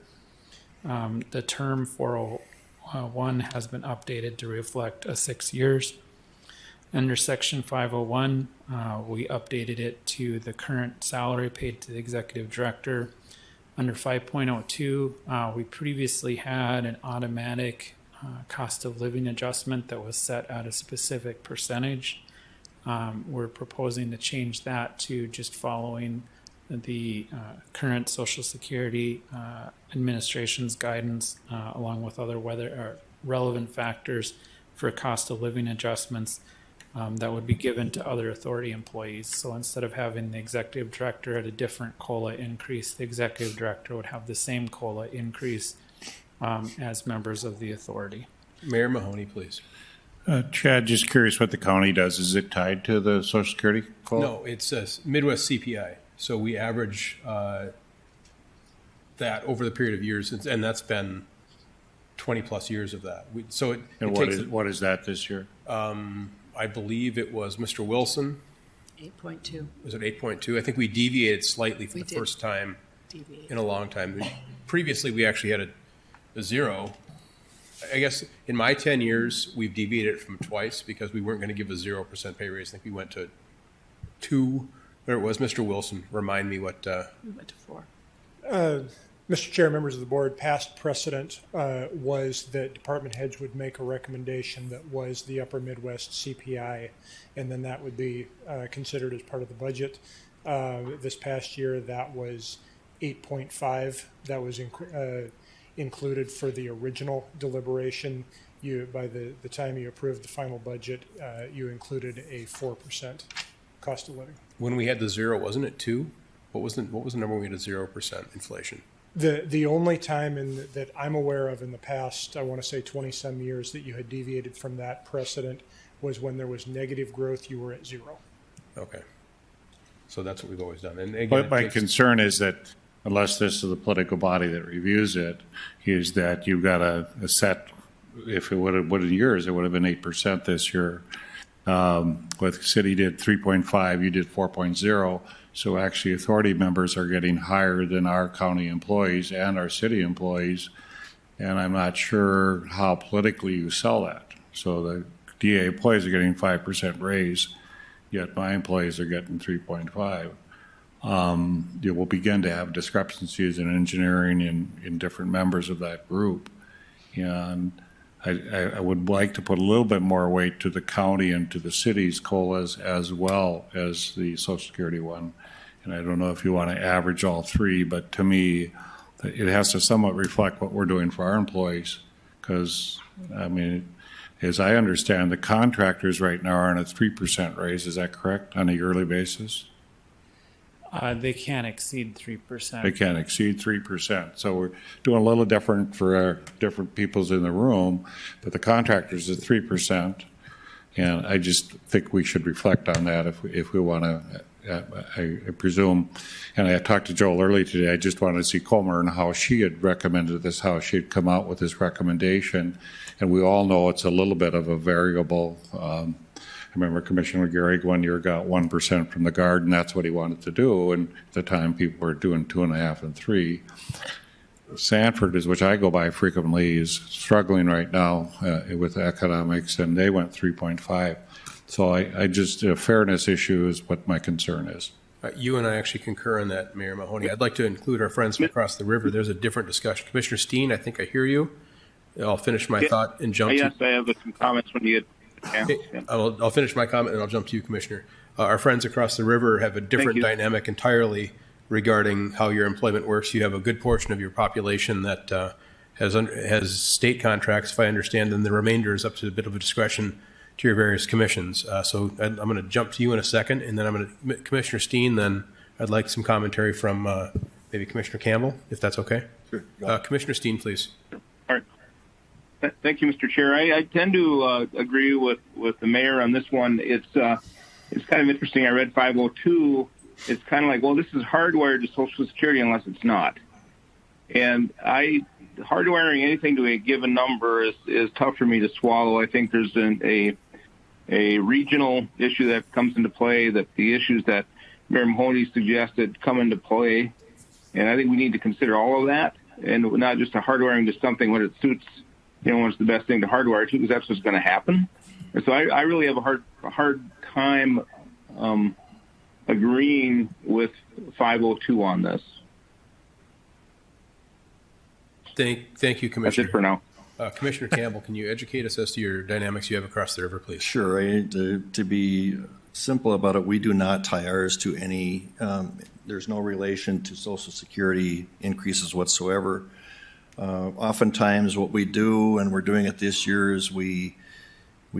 The term 401 has been updated to reflect 6 years. Under section 501, we updated it to the current salary paid to the executive director. Under 5.02, we previously had an automatic cost of living adjustment that was set at a specific percentage. We're proposing to change that to just following the current Social Security Administration's guidance, along with other relevant factors for cost of living adjustments that would be given to other authority employees. So instead of having the executive director at a different COLA increase, the executive director would have the same COLA increase as members of the authority. Mayor Mahoney, please. Chad, just curious what the county does. Is it tied to the Social Security COLA? No, it's a Midwest CPI. So we average that over the period of years, and that's been 20 plus years of that. What is that this year? I believe it was Mr. Wilson 8.2 Was it 8.2? I think we deviated slightly for We the did. first time deviate. in a long time. Previously, we actually had a zero. I guess in my 10 years, we've deviated from twice because we weren't going to give a 0% pay raise. I think we went to 2. There it was. Mr. Wilson, remind me what. We went to 4. Mr. Chair, members of the board, past precedent was that department heads would make a recommendation that was the upper Midwest CPI, and then that would be considered as part of the budget. This past year, that was 8.5. That was included for the original deliberation. By the time you approved the final budget, you included a 4% cost of living. When we had the 0, wasn't it 2? What was the number when we had a 0% inflation? The only time that I'm aware of in the past, I want to say 20 some years, that you had deviated from that precedent was when there was negative growth. You were at 0. Okay. So that's what we've always done. And again, But it my takes- concern is that unless this is the political body that reviews it, is that you've got a set, if it would have yours, it would have been 8% this year. With city did 3.5, you did 4.0. So actually authority members are getting higher than our county employees and our city employees. And I'm not sure how politically you sell that. So the DA employees are getting 5% raise, yet my employees are getting 3.5. You will begin to have discrepancies in engineering in different members of that group. And I would like to put a little bit more weight to the county and to the city's COLAs as well as the Social Security one. And I don't know if you want to average all three, but to me, it has to somewhat reflect what we're doing for our employees. Because, I mean, as I understand, the contractors right now are on a 3% raise. Is that correct, on a yearly basis? They can't exceed 3%. They can't exceed 3%. So we're doing a little different for our different peoples in the room, but the contractors is 3%. And I just think we should reflect on that if we want to, I presume. And I talked to Joel early today. I just wanted to see Comer and how she had recommended this, how she had come out with this recommendation. And we all know it's a little bit of a variable. I remember Commissioner Gehrig one year got 1% from the Guard, and that's what he wanted to do. And at the time, people were doing 2.5 and 3. Sanford, which I go by frequently, is struggling right now with economics, and they went 3.5. So I just, a fairness issue is what my concern is. You and I actually concur on that, Mayor Mahoney. I'd like to include our friends from across the river. There's a different discussion. Commissioner Steen, I think I hear you. I'll finish my thought and jump Yes, to... I have some comments when you get. Yeah, Okay, yeah. I'll finish my comment and I'll jump to you, Commissioner. Our friends across the river have a different you. dynamic entirely regarding how your employment works. You have a good portion of your population that has state contracts, if I understand, and the remainder is up to a bit of a discretion to your various commissions. So I'm going to jump to you in a second, and then I'm going to, Commissioner Steen, then I'd like some commentary from maybe Commissioner Campbell, if that's okay. Sure. Commissioner Steen, please. All right. Thank you, Mr. Chair. I tend to agree with the mayor on this one. It's kind of interesting. I read 502. It's kind of like, well, this is hardwired to Social Security unless it's not. And hardwiring anything to a given number is tough for me to swallow. I think there's a regional issue that comes into play, that the issues that Mayor Mahoney suggested come into play. And I think we need to consider all of that, and not just a hardwiring to something when it suits, when it's the best thing to hardwire to, because that's what's going to happen. And so I really have a hard time agreeing with 502 on this. Thank you, That's Commissioner. it for now. Commissioner Campbell, can you educate us as to your dynamics you have across the river, please? Sure. To be simple about it, we do not tie ours to any, there's no relation to Social Security increases whatsoever. Oftentimes what we do, and we're doing it this year, is we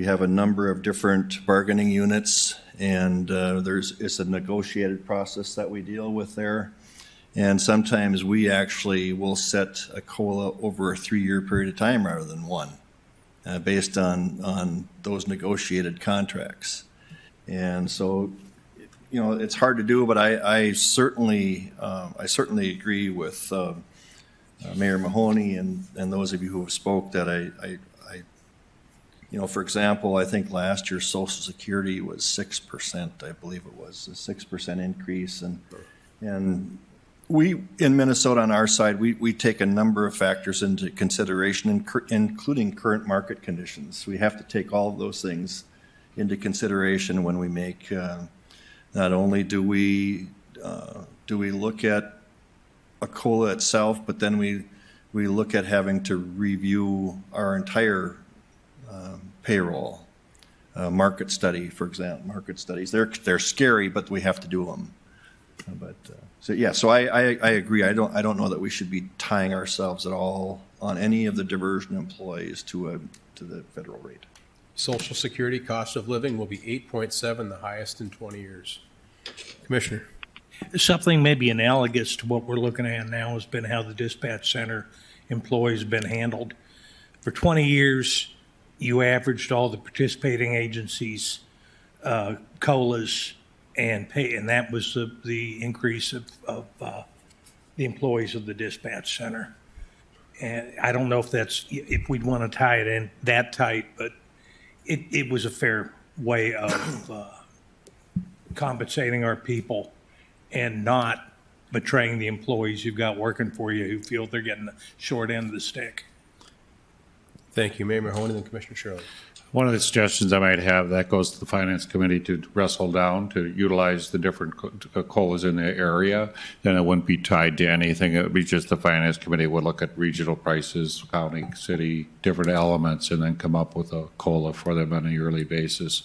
have a number of different bargaining units, and it's a negotiated process that we deal with there. And sometimes we actually will set a COLA over a 3-year period of time rather than one, based on those negotiated contracts. And so, it's hard to do, but I certainly agree with Mayor Mahoney and those of you who have spoke that For example, I think last year Social Security was 6%, I believe it was, a 6% increase. And we, in Minnesota on our side, we take a number of factors into consideration, including current market conditions. We have to take all of those things into consideration when we make, not only do we look at a COLA itself, but then we look at having to review our entire payroll. Market study, for example, market studies. They're scary, but we have to do them. So I agree. I don't know that we should be tying ourselves at all on any of the diversion employees to the federal rate. Social Security cost of living will be 8.7, the highest in 20 years. Commissioner. Something maybe analogous to what we're looking at now has been how the dispatch center employees have been handled. For 20 years, you averaged all the participating agencies' COLAs and pay, and that was the increase of the employees of the dispatch center. And I don't know if we'd want to tie it in that tight, but it was a fair way of compensating our people and not betraying the employees you've got working for you who feel they're getting the short end of the stick. Thank you, Mayor Mahoney, and Commissioner Shirley. One of the suggestions I might have, that goes to the Finance Committee to wrestle down, to utilize the different COLAs in the area. Then it wouldn't be tied to anything. It would be just the Finance Committee would look at regional prices, county, city, different elements, and then come up with a COLA for them on a yearly basis.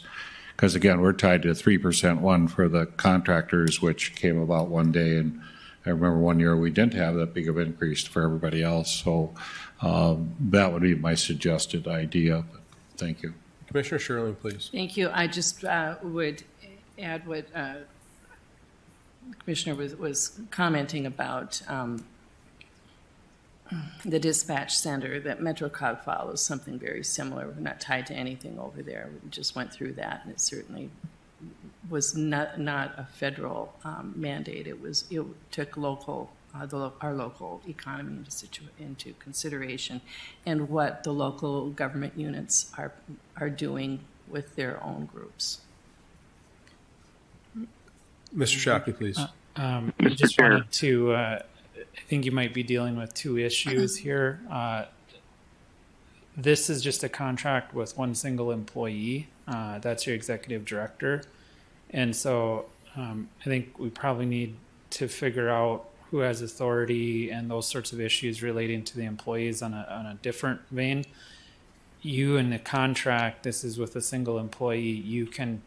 Because again, we're tied to a 3% one for the contractors, which came about one day. And I remember one year we didn't have that big of an increase for everybody else. So that would be my suggested idea. But thank you. Commissioner Shirley, please. Thank you. I just would add what Commissioner was commenting about the dispatch center, that MetroCog follows something very similar. We're not tied to anything over there. We just went through that, and it certainly was not a federal mandate. It took local, our local economy into consideration, and what the local government units are doing with their own groups. Mr. Shockley, please. I just wanted to. I think you might be dealing with two issues here. This is just a contract with one single employee. That's your executive director. And so I think we probably need to figure out who has authority and those sorts of issues relating to the employees on a different vein. You in the contract, this is with a single employee, you can,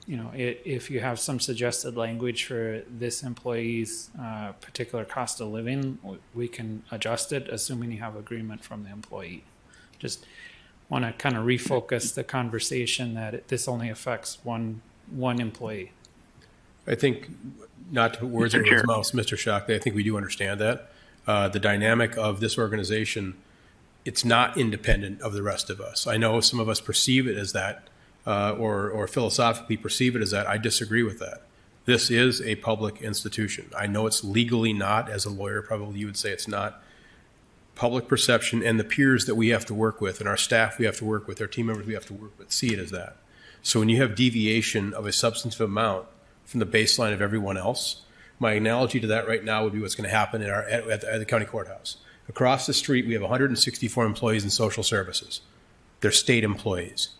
if you have some suggested language for this employee's particular cost of living, we can adjust it, assuming you have agreement from the employee. Just want to kind of refocus the conversation that this only affects one employee. I think, not to put words in his mouth, Mr. Shockley, I think we do understand that. The dynamic of this organization, it's not independent of the rest of us. I know some of us perceive it as that, or philosophically perceive it as that. I disagree with that. This is a public institution. I know it's legally not. As a lawyer, probably you would say it's not. Public perception and the peers that we have to work with and our staff we have to work with, our team members we have to work with, see it as that. So when you have deviation of a substantive amount from the baseline of everyone else, my analogy to that right now would be what's going to happen at the county courthouse. Across the street, we have 164 employees in social services. They're state employees.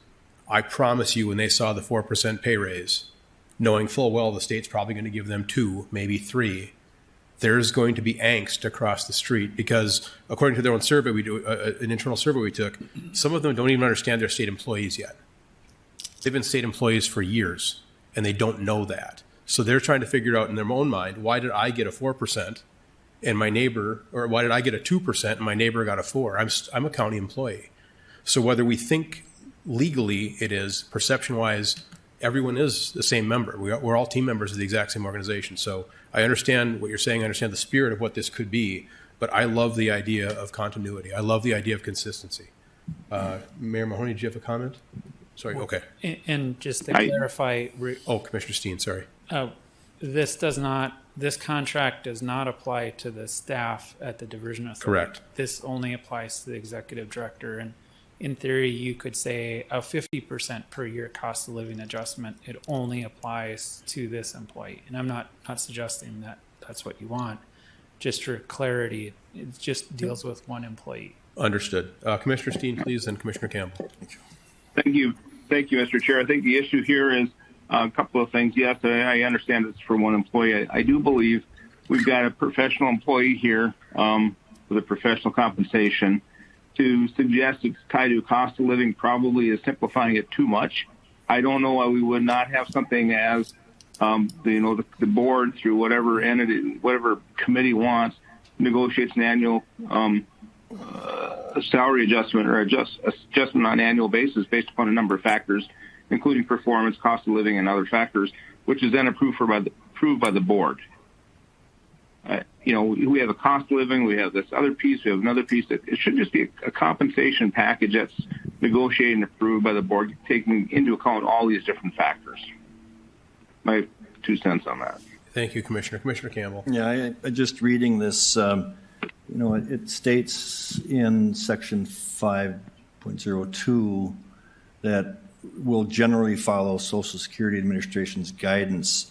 I promise you, when they saw the 4% pay raise, knowing full well the state's probably going to give them 2, maybe 3, there's going to be angst across the street because, according to their own survey, we do an internal survey we took, some of them don't even understand they're state employees yet. They've been state employees for years, and they don't know that. So they're trying to figure out in their own mind, why did I get a 4% and my neighbor, or why did I get a 2% and my neighbor got a 4? I'm a county employee. So whether we think legally it is, perception-wise, everyone is the same member. We're all team members of the exact same organization. So I understand what you're saying. I understand the spirit of what this could be, but I love the idea of continuity. I love the idea of consistency. Mayor Mahoney, do you have a comment? Sorry, okay. And just to clarify. Commissioner Steen, sorry. This contract does not apply to the staff at the Diversion Authority. Correct. This only applies to the executive director. And in theory, you could say a 50% per year cost of living adjustment, it only applies to this employee. And I'm not suggesting that that's what you want. Just for clarity, it just deals with one employee. Understood. Commissioner Steen, please, and Commissioner Campbell. Thank you, Mr. Chair. I think the issue here is a couple of things. Yes, I understand it's for one employee. I do believe we've got a professional employee here with a professional compensation. To suggest it's tied to cost of living probably is simplifying it too much. I don't know why we would not have something as the board, through whatever entity, whatever committee wants, negotiates an annual salary adjustment or adjustment on an annual basis based upon a number of factors, including performance, cost of living, and other factors, which is then approved by the board. We have a cost of living, we have this other piece, we have another piece. It should just be a compensation package that's negotiated and approved by the board, taking into account all these different factors. My 2 cents on that. Thank you, Commissioner. Commissioner Campbell. Yeah, I just reading this, it states in section 5.02 that we'll generally follow Social Security Administration's guidance.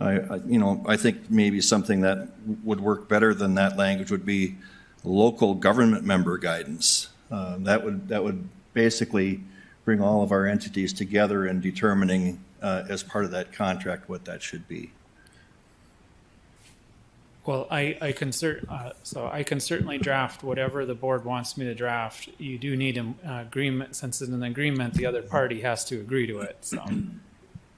I think maybe something that would work better than that language would be local government member guidance. That would basically bring all of our entities together in determining as part of that contract what that should be. Well, I can certainly draft whatever the board wants me to draft. You do need an agreement. Since it's an agreement, the other party has to agree to it. So,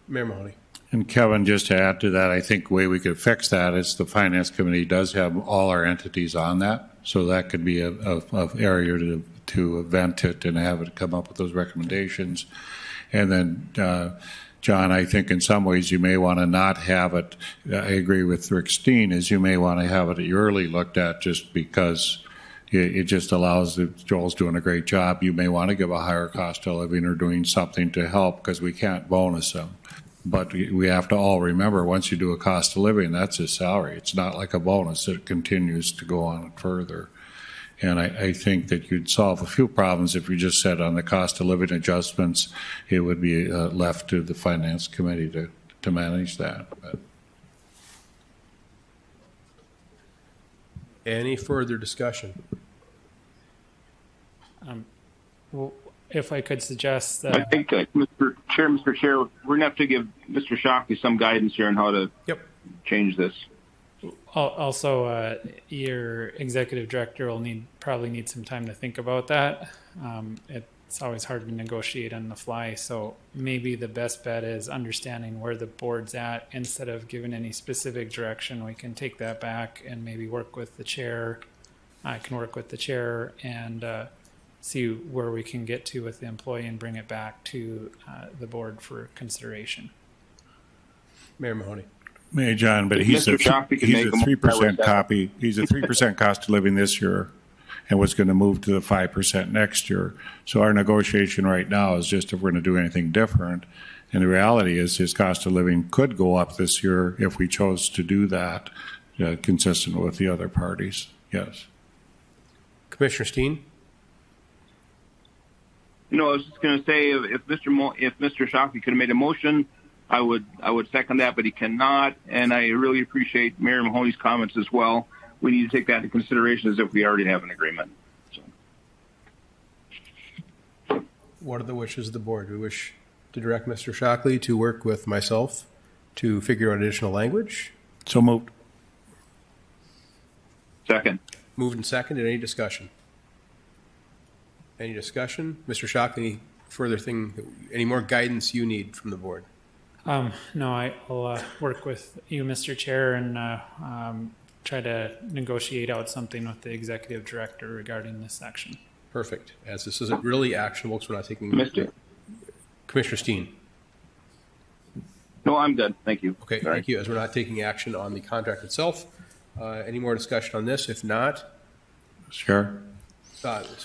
Mayor Mahoney. And Kevin, just to add to that, I think the way we could fix that is the Finance Committee does have all our entities on that. So that could be a area to vent it and have it come up with those recommendations. And then, John, I think in some ways you may want to not have it. I agree with Rick Steen, is you may want to have it yearly looked at just because it just allows, Joel's doing a great job. You may want to give a higher cost of living or doing something to help because we can't bonus them. But we have to all remember, once you do a cost of living, that's his salary. It's not like a bonus. It continues to go on further. And I think that you'd solve a few problems if you just said on the cost of living adjustments, it would be left to the Finance Committee to manage that. But. Any further discussion? well, if I could suggest that. I think, Mr. Chair, we're going to have to give Mr. Shockley some guidance here on how to change this. Also, your executive director will probably need some time to think about that. It's always hard to negotiate on the fly, so maybe the best bet is understanding where the board's at. Instead of giving any specific direction, we can take that back and maybe work with the chair. I can work with the chair and see where we can get to with the employee and bring it back to the board for consideration. Mayor Mahoney. Mayor John, but he's a 3% copy. He's a 3% cost of living this year, and was going to move to the 5% next year. So our negotiation right now is just if we're going to do anything different. And the reality is his cost of living could go up this year if we chose to do that, consistent with the other parties. Yes. Commissioner Steen. I was just going to say if Mr. Shockley could have made a motion, I would second that, but he cannot. And I really appreciate Mayor Mahoney's comments as well. We need to take that into consideration as if we already have an agreement. So. What are the wishes of the board? Do we wish to direct Mr. Shockley to work with myself to figure out additional language? So moved. Second. Moved and seconded. Any discussion? Any discussion? Mr. Shockley, any more guidance you need from the board? No, I'll work with you, Mr. Chair, and try to negotiate out something with the executive director regarding this section. Perfect. As this isn't really actionable, because we're not taking... Commissioner Steen. No, I'm good. Thank you. Okay, Sorry. Thank you. As we're not taking action on the contract itself, any more discussion on this? If not... Sure.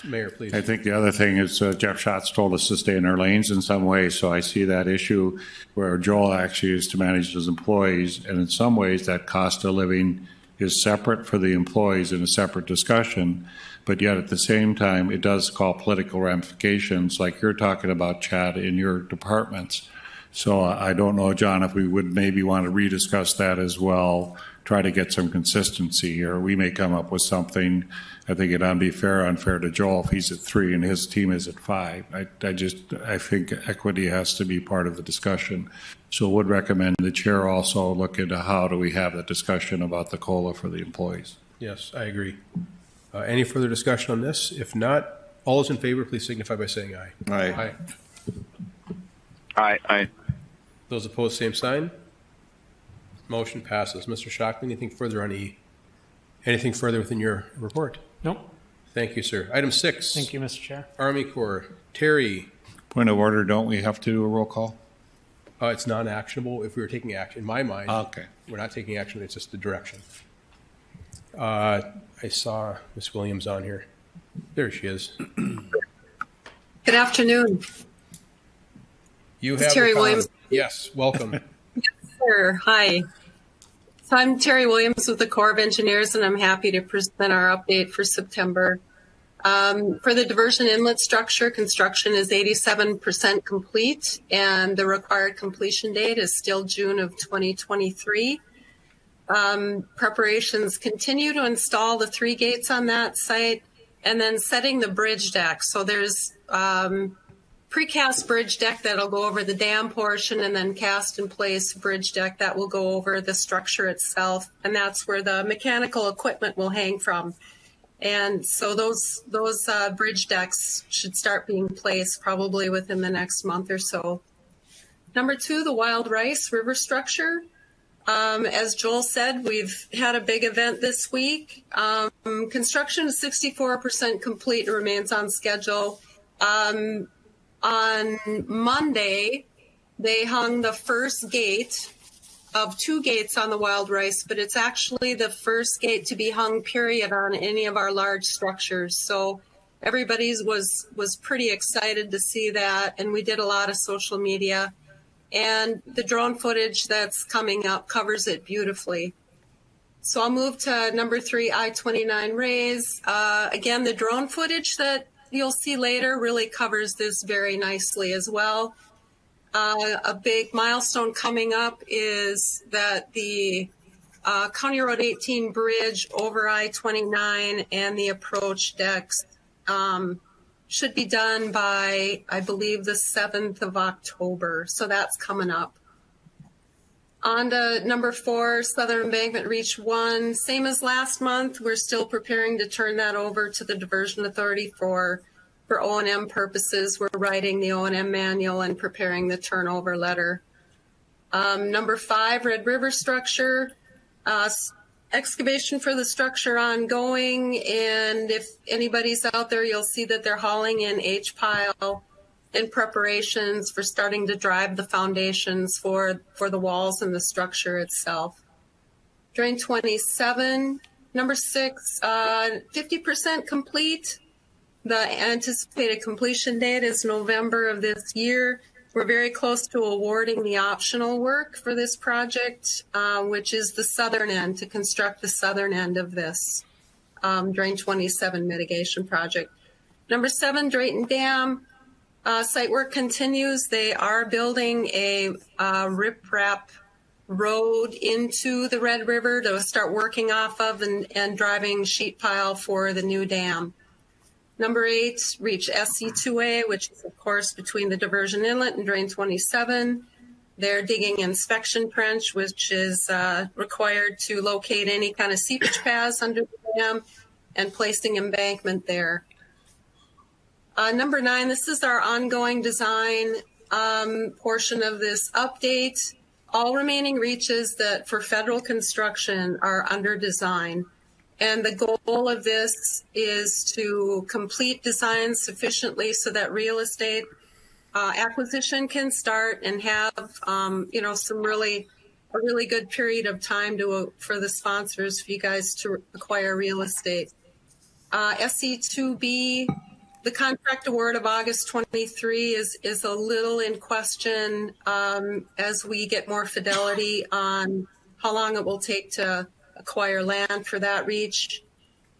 Mayor, please. I think the other thing is Jeff Schatz told us to stay in our lanes in some ways, so I see that issue where Joel actually is to manage his employees, and in some ways that cost of living is separate for the employees in a separate discussion, but yet at the same time, it does call political ramifications like you're talking about, Chad, in your departments. So I don't know, John, if we would maybe want to rediscuss that as well, try to get some consistency here. We may come up with something. I think it'd be unfair to Joel if he's at 3 and his team is at 5. I think equity has to be part of the discussion. So would recommend the chair also look into how do we have the discussion about the COLA for the employees. Yes, I agree. Any further discussion on this? If not, all those in favor, please signify by saying aye. Aye. Aye. Those opposed, same sign. Motion passes. Mr. Shockman, anything further on E? Anything further within your report? Nope. Thank you, sir. Item 6. Thank you, Mr. Chair. Army Corps. Terry. Point of order, don't we have to do a roll call? It's non-actionable if we were taking action. In my mind, Okay. we're not taking action. It's just the direction. I saw Ms. Williams on here. There she is. Good afternoon. You It's have Terry the con. Williams. Yes, welcome. Sure. Hi. So I'm Terry Williams with the Corps of Engineers, and I'm happy to present our update for September. For the diversion inlet structure, construction is 87% complete, and the required completion date is still June of 2023. Preparations continue to install the 3 gates on that site, and then setting the bridge deck. So there's precast bridge deck that'll go over the dam portion, and then cast in place bridge deck that will go over the structure itself, and that's where the mechanical equipment will hang from. And so those bridge decks should start being placed probably within the next month or so. Number 2, the Wild Rice River structure. As Joel said, we've had a big event this week. Construction is 64% complete and remains on schedule. On Monday, they hung the first gate of 2 gates on the Wild Rice, but it's actually the first gate to be hung, period, on any of our large structures. So everybody was pretty excited to see that, and we did a lot of social media. And the drone footage that's coming up covers it beautifully. So I'll move to number 3, I-29 Rays. Again, the drone footage that you'll see later really covers this very nicely as well. A big milestone coming up is that the County Road 18 bridge over I-29 and the approach decks should be done by, I believe, the 7th of October. So that's coming up. On to number 4, Southern Embankment Reach 1. Same as last month, we're still preparing to turn that over to the Diversion Authority for O&M purposes. We're writing the O&M manual and preparing the turnover letter. Number 5, Red River structure. Excavation for the structure ongoing, and if anybody's out there, you'll see that they're hauling in H-pile in preparations for starting to drive the foundations for the walls and the structure itself. Drain 27, number 6, 50% complete. The anticipated completion date is November of this year. We're very close to awarding the optional work for this project, which is the southern end, to construct the southern end of this Drain 27 mitigation project. Number 7, Drayton Dam. Site work continues. They are building a riprap road into the Red River to start working off of and driving sheet pile for the new dam. Number 8, reach SC2A, which is, of course, between the diversion inlet and Drain 27. They're digging inspection trench, which is required to locate any kind of seepage paths under the dam, and placing embankment there. Number 9, this is our ongoing design portion of this update. All remaining reaches that for federal construction are under design. And the goal of this is to complete design sufficiently so that real estate acquisition can start and have, a really good period of time for the sponsors, for you guys to acquire real estate. SC2B, the contract award of August 23 is a little in question as we get more fidelity on how long it will take to acquire land for that reach.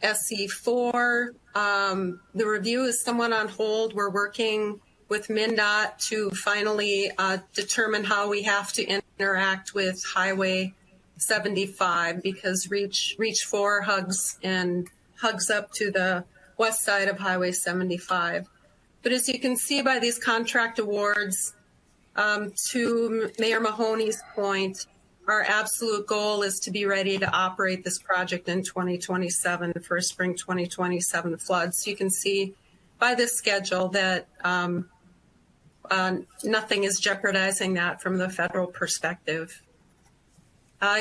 SE4. The review is somewhat on hold. We're working with MnDOT to finally determine how we have to interact with Highway 75 because Reach 4 hugs up to the west side of Highway 75. But as you can see by these contract awards, to Mayor Mahoney's point, our absolute goal is to be ready to operate this project in 2027 for spring 2027 floods. You can see by this schedule that nothing is jeopardizing that from the federal perspective.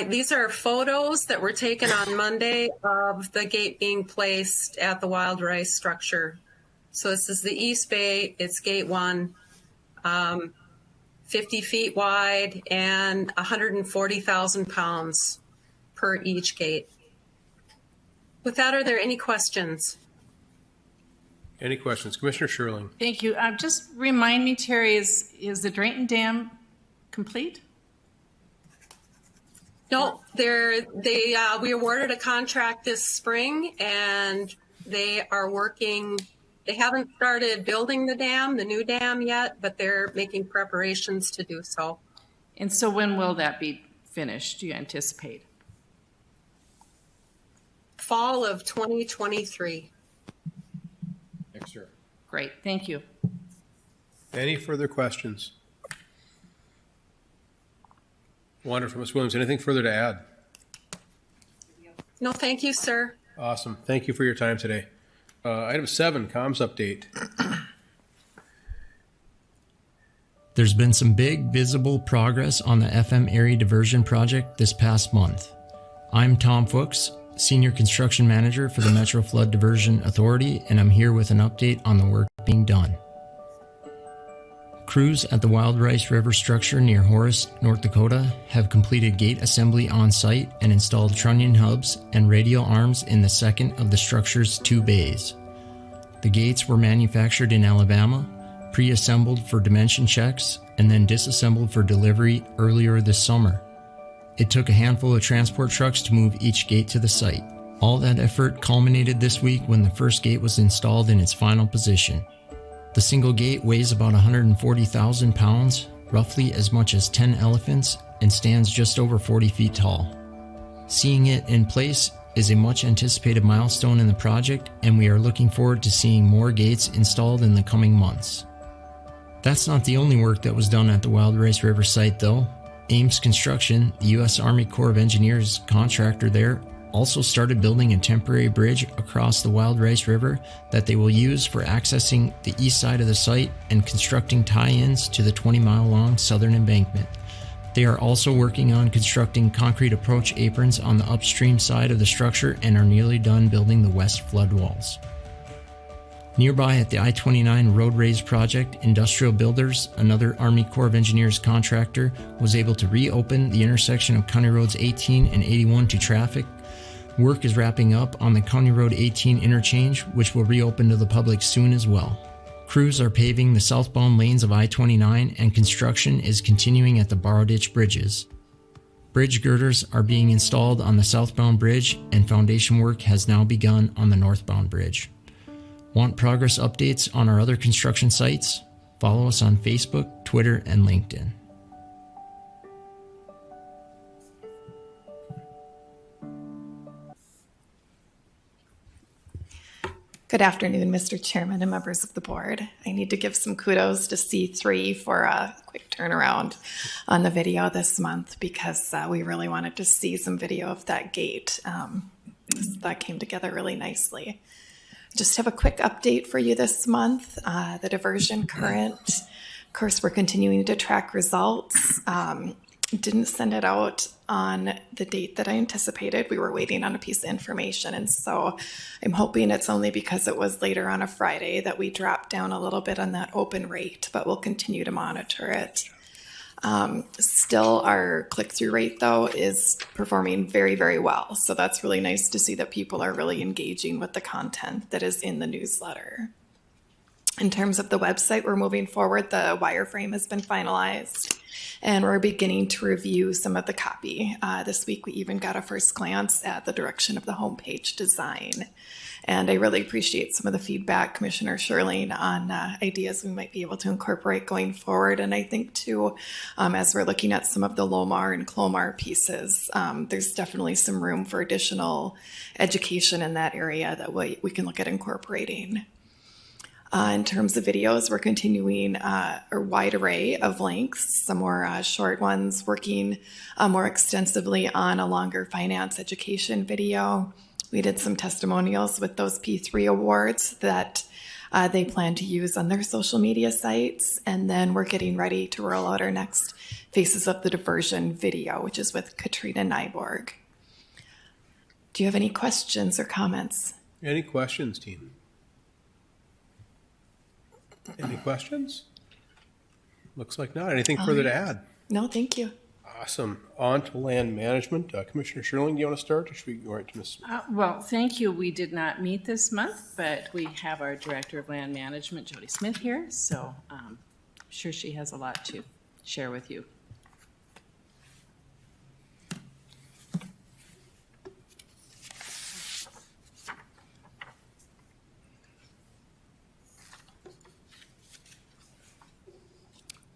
These are photos that were taken on Monday of the gate being placed at the Wild Rice structure. So this is the East Bay, it's gate 1, 50 feet wide and 140,000 pounds per each gate. With that, are there any questions? Any questions? Commissioner Sherling. Thank you. Just remind me, Terry, is the Drayton Dam complete? No, we awarded a contract this spring and they are working. They haven't started building the new dam yet, but they're making preparations to do so. And so when will that be finished, do you anticipate? Fall of 2023. Next year. Great, thank you. Any further questions? Wonderful. Ms. Williams, anything further to add? No, thank you, sir. Awesome. Thank you for your time today. Item 7, comms update. There's been some big visible progress on the FM area diversion project this past month. I'm Tom Fuchs, Senior Construction Manager for the Metro Flood Diversion Authority, and I'm here with an update on the work being done. Crews at the Wild Rice River structure near Horace, North Dakota have completed gate assembly on site and installed trunnion hubs and radial arms in the second of the structure's 2 bays. The gates were manufactured in Alabama, pre-assembled for dimension checks, and then disassembled for delivery earlier this summer. It took a handful of transport trucks to move each gate to the site. All that effort culminated this week when the first gate was installed in its final position. The single gate weighs about 140,000 pounds, roughly as much as 10 elephants, and stands just over 40 feet tall. Seeing it in place is a much anticipated milestone in the project, and we are looking forward to seeing more gates installed in the coming months. That's not the only work that was done at the Wild Rice River site though. Ames Construction, the U.S. Army Corps of Engineers contractor there, also started building a temporary bridge across the Wild Rice River that they will use for accessing the east side of the site and constructing tie-ins to the 20-mile-long southern embankment. They are also working on constructing concrete approach aprons on the upstream side of the structure and are nearly done building the west flood walls. Nearby at the I-29 Road Raise Project, Industrial Builders, another Army Corps of Engineers contractor, was able to reopen the intersection of County Roads 18 and 81 to traffic. Work is wrapping up on the County Road 18 interchange, which will reopen to the public soon as well. Crews are paving the southbound lanes of I-29 and construction is continuing at the Borrow Ditch bridges. Bridge girders are being installed on the southbound bridge and foundation work has now begun on the northbound bridge. Want progress updates on our other construction sites? Follow us on Facebook, Twitter, and LinkedIn. Good afternoon, Mr. Chairman and members of the board. I need to give some kudos to C3 for a quick turnaround on the video this month because we really wanted to see some video of that gate. That came together really nicely. Just have a quick update for you this month. The diversion current, of course, we're continuing to track results. Didn't send it out on the date that I anticipated. We were waiting on a piece of information. And so I'm hoping it's only because it was later on a Friday that we dropped down a little bit on that open rate, but we'll continue to monitor it. Still our click-through rate though is performing very, very well. So that's really nice to see that people are really engaging with the content that is in the newsletter. In terms of the website, we're moving forward. The wireframe has been finalized, and we're beginning to review some of the copy. This week, we even got a first glance at the direction of the homepage design. And I really appreciate some of the feedback, Commissioner Sherling, on ideas we might be able to incorporate going forward. And I think, too, as we're looking at some of the LOMAR and CLOMAR pieces, there's definitely some room for additional education in that area that we can look at incorporating. In terms of videos, we're continuing a wide array of lengths, some more short ones, working more extensively on a longer finance education video. We did some testimonials with those P3 awards that they plan to use on their social media sites. And then we're getting ready to roll out our next Faces of the Diversion video, which is with Katrina Nyborg. Do you have any questions or comments? Any questions, team? Any questions? Looks like not. Anything further to add? No, thank you. Awesome. On to land management. Commissioner Sherling, do you want to start, or should we go right to Ms. Well, thank you. We did not meet this month, but we have our Director of Land Management, Jody Smith, here. So I'm sure she has a lot to share with you.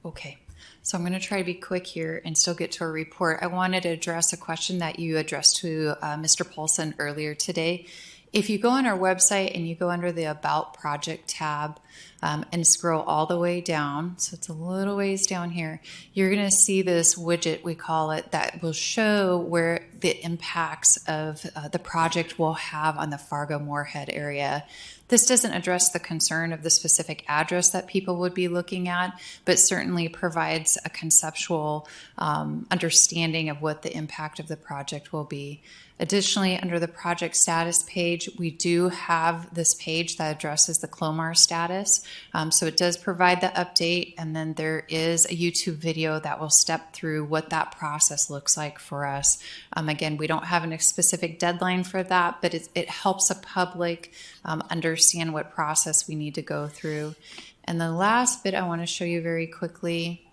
Okay, so I'm going to try to be quick here and still get to a report. I wanted to address a question that you addressed to Mr. Paulson earlier today. If you go on our website and you go under the About Project tab and scroll all the way down, so it's a little ways down here, you're going to see this widget, we call it, that will show where the impacts of the project will have on the Fargo-Moorhead area. This doesn't address the concern of the specific address that people would be looking at, but certainly provides a conceptual understanding of what the impact of the project will be. Additionally, under the project status page, we do have this page that addresses the CLOMAR status. So it does provide the update, and then there is a YouTube video that will step through what that process looks like for us. Again, we don't have a specific deadline for that, but it helps the public understand what process we need to go through. And the last bit I want to show you very quickly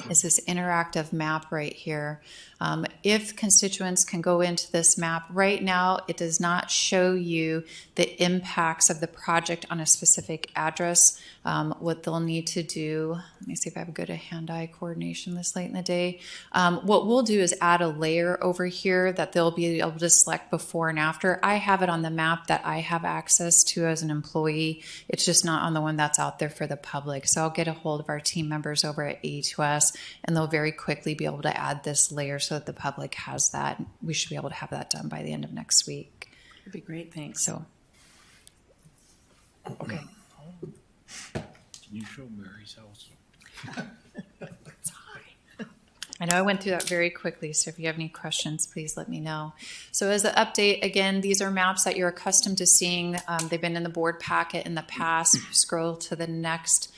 is this interactive map right here. If constituents can go into this map, right now it does not show you the impacts of the project on a specific address. What they'll need to do, let me see if I have good hand-eye coordination this late in the day. What we'll do is add a layer over here that they'll be able to select before and after. I have it on the map that I have access to as an employee. It's just not on the one that's out there for the public. So I'll get a hold of our team members over at A2S, and they'll very quickly be able to add this layer so that the public has that. We should be able to have that done by the end of next week. That'd be great. Thanks. So, okay. Can you show Mary's house? I know I went through that very quickly, so if you have any questions, please let me know. So as an update, again, these are maps that you're accustomed to seeing. They've been in the board packet in the past. Scroll to the next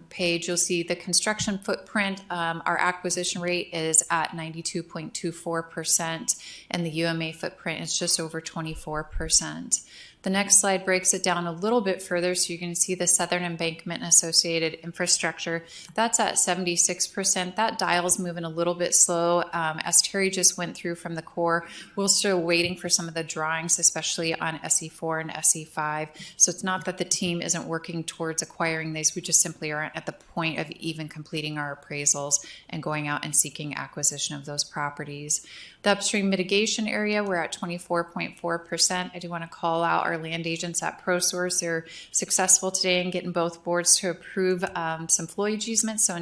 page, you'll see the construction footprint. Our acquisition rate is at 92.24%, and the UMA footprint is just over 24%. The next slide breaks it down a little bit further, so you can see the Southern Embankment and associated infrastructure. That's at 76%. That dial's moving a little bit slow. As Terry just went through from the core, we're still waiting for some of the drawings, especially on SE4 and SE5. So it's not that the team isn't working towards acquiring these. We just simply aren't at the point of even completing our appraisals and going out and seeking acquisition of those properties. The upstream mitigation area, we're at 24.4%. I do want to call out our land agents at ProSource. They're successful today in getting both boards to approve some flowage easements. So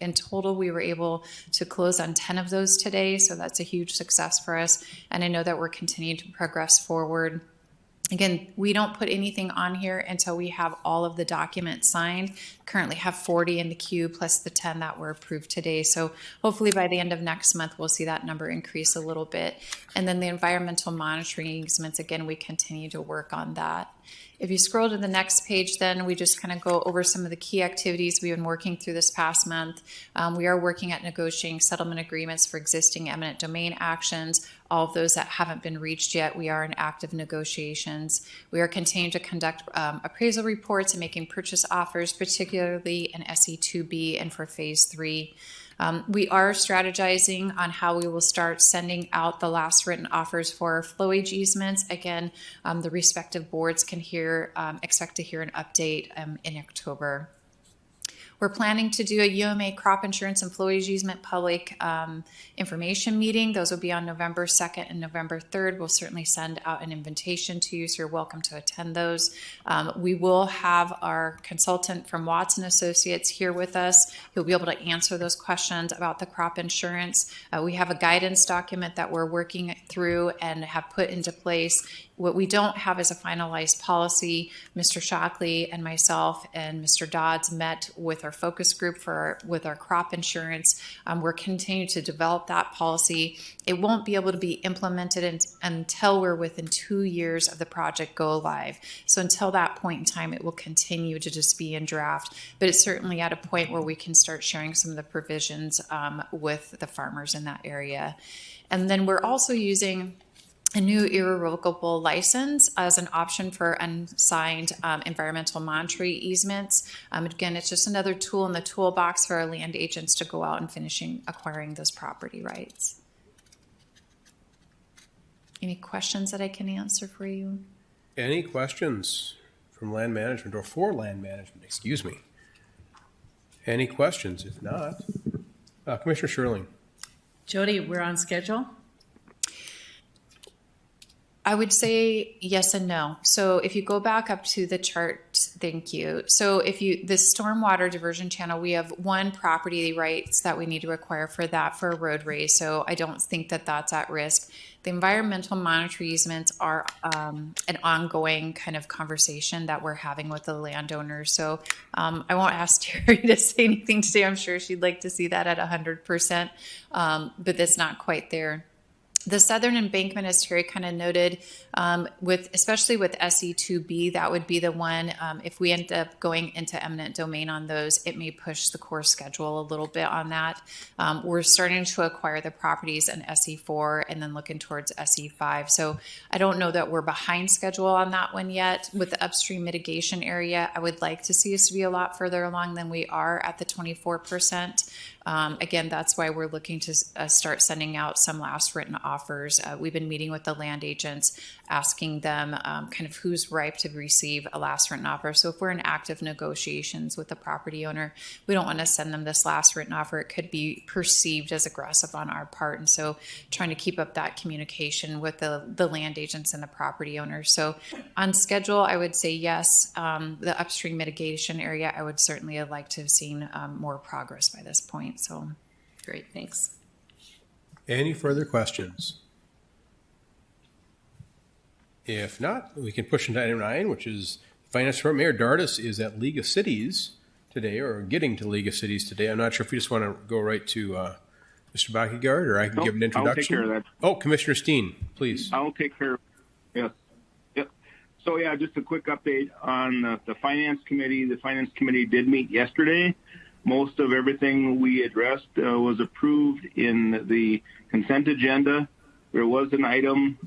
in total, we were able to close on 10 of those today. So that's a huge success for us. And I know that we're continuing to progress forward. Again, we don't put anything on here until we have all of the documents signed. Currently have 40 in the queue plus the 10 that were approved today. So hopefully by the end of next month, we'll see that number increase a little bit. And then the environmental monitoring easements, again, we continue to work on that. If you scroll to the next page, then we just kind of go over some of the key activities we've been working through this past month. We are working at negotiating settlement agreements for existing eminent domain actions. All of those that haven't been reached yet, we are in active negotiations. We are continuing to conduct appraisal reports and making purchase offers, particularly in SE2B and for Phase 3. We are strategizing on how we will start sending out the last written offers for flowage easements. Again, the respective boards can expect to hear an update in October. We're planning to do a UMA crop insurance and flowage easement public information meeting. Those will be on November 2nd and November 3rd. We'll certainly send out an invitation to you, so you're welcome to attend those. We will have our consultant from Watson Associates here with us. He'll be able to answer those questions about the crop insurance. We have a guidance document that we're working through and have put into place. What we don't have is a finalized policy. Mr. Shockley and myself and Mr. Dodds met with our focus group with our crop insurance. We're continuing to develop that policy. It won't be able to be implemented until we're within 2 years of the project go live. So until that point in time, it will continue to just be in draft, but it's certainly at a point where we can start sharing some of the provisions with the farmers in that area. And then we're also using a new irrevocable license as an option for unsigned environmental monitoring easements. Again, it's just another tool in the toolbox for our land agents to go out and acquiring those property rights. Any questions that I can answer for you? Any questions from land management or for land management? Excuse me. Any questions? If not, Commissioner Sherling. Jody, we're on schedule? I would say yes and no. So if you go back up to the chart, thank you. So the stormwater diversion channel, we have one property rights that we need to acquire for a road raise. So I don't think that that's at risk. The environmental monitoring easements are an ongoing kind of conversation that we're having with the landowners. So I won't ask Terry to say anything today. I'm sure she'd like to see that at 100%, but that's not quite there. The southern embankment, as Terry kind of noted, especially with SE2B, that would be the one. If we end up going into eminent domain on those, it may push the core schedule a little bit on that. We're starting to acquire the properties in SE4 and then looking towards SE5. So I don't know that we're behind schedule on that one yet. With the upstream mitigation area, I would like to see us to be a lot further along than we are at the 24%. Again, that's why we're looking to start sending out some last written offers. We've been meeting with the land agents, asking them kind of who's ripe to receive a last written offer. So if we're in active negotiations with the property owner, we don't want to send them this last written offer. It could be perceived as aggressive on our part. And so trying to keep up that communication with the land agents and the property owners. So on schedule, I would say yes. The upstream mitigation area, I would certainly have liked to have seen more progress by this point. So great, thanks. Any further questions? If not, we can push into item 9, which is Finance Department. Mayor Dardis is at League of Cities today, or getting to League of Cities today. I'm not sure if you just want to go right to Mr. Bakkegaard, or I can give an introduction. I'll take care of that. Oh, Commissioner Steen, please. I'll take care of it. Yes. Yep. So, yeah, just a quick update on the Finance Committee. The Finance Committee did meet yesterday. Most of everything we addressed was approved in the consent agenda. There was an item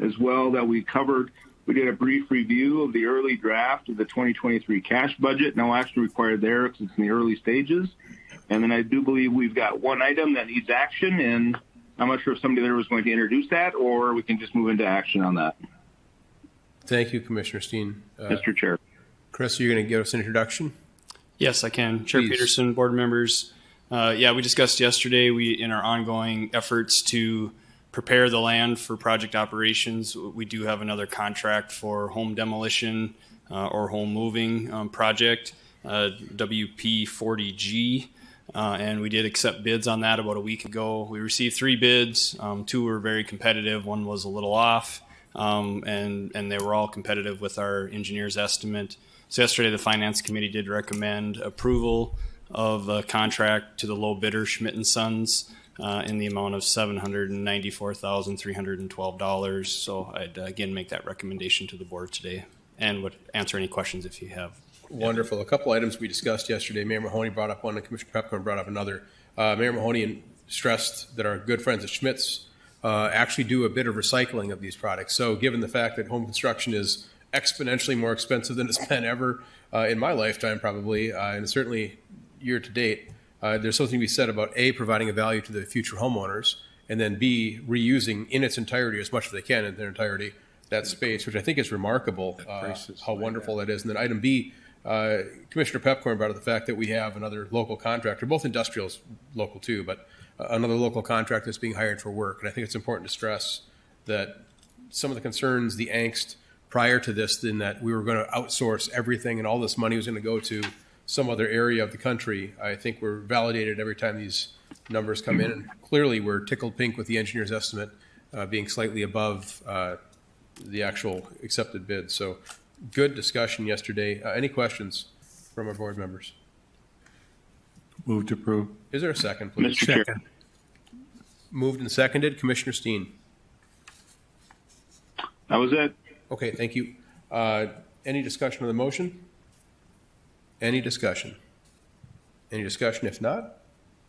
as well that we covered. We did a brief review of the early draft of the 2023 cash budget. No action required there because it's in the early stages. And then I do believe we've got one item that needs action, and I'm not sure if somebody there was going to introduce that, or we can just move into action on that. Thank you, Commissioner Steen. Mr. Chair. Chris, are you going to give us an introduction? Yes, I can. Chair Please. Peterson, board members. We discussed yesterday, in our ongoing efforts to prepare the land for project operations, we do have another contract for home demolition or home moving project, WP40G. And we did accept bids on that about a week ago. We received 3 bids. 2 were very competitive. 1 was a little off, and they were all competitive with our engineer's estimate. So yesterday, the Finance Committee did recommend approval of a contract to the low bidder, Schmidt & Sons, in the amount of $794,312. So I'd again make that recommendation to the board today. and would answer any questions if you have. Wonderful. A couple items we discussed yesterday. Mayor Mahoney brought up one and Commissioner Pepcorn brought up another. Mayor Mahoney stressed that our good friends at Schmitz actually do a bit of recycling of these products. So given the fact that home construction is exponentially more expensive than it's been ever in my lifetime probably, and certainly year to date, there's something to be said about A, providing a value to the future homeowners, and then B, reusing in its entirety, as much as they can in their entirety, that space, which I think is remarkable, how wonderful that is. And then item B, Commissioner Pepcorn brought up the fact that we have another local contractor, both industrials local too, but another local contractor that's being hired for work. And I think it's important to stress that some of the concerns, the angst prior to this, in that we were going to outsource everything and all this money was going to go to some other area of the country, I think we're validated every time these numbers come in. And clearly we're tickled pink with the engineer's estimate being slightly above the actual accepted bid. So good discussion yesterday. Any questions from our board members? Move to approve. Is there a second, please? Mr. Chair. Second. Moved and seconded. Commissioner Steen. That was it. Okay, thank you. Any discussion on the motion? Any discussion? Any discussion? If not,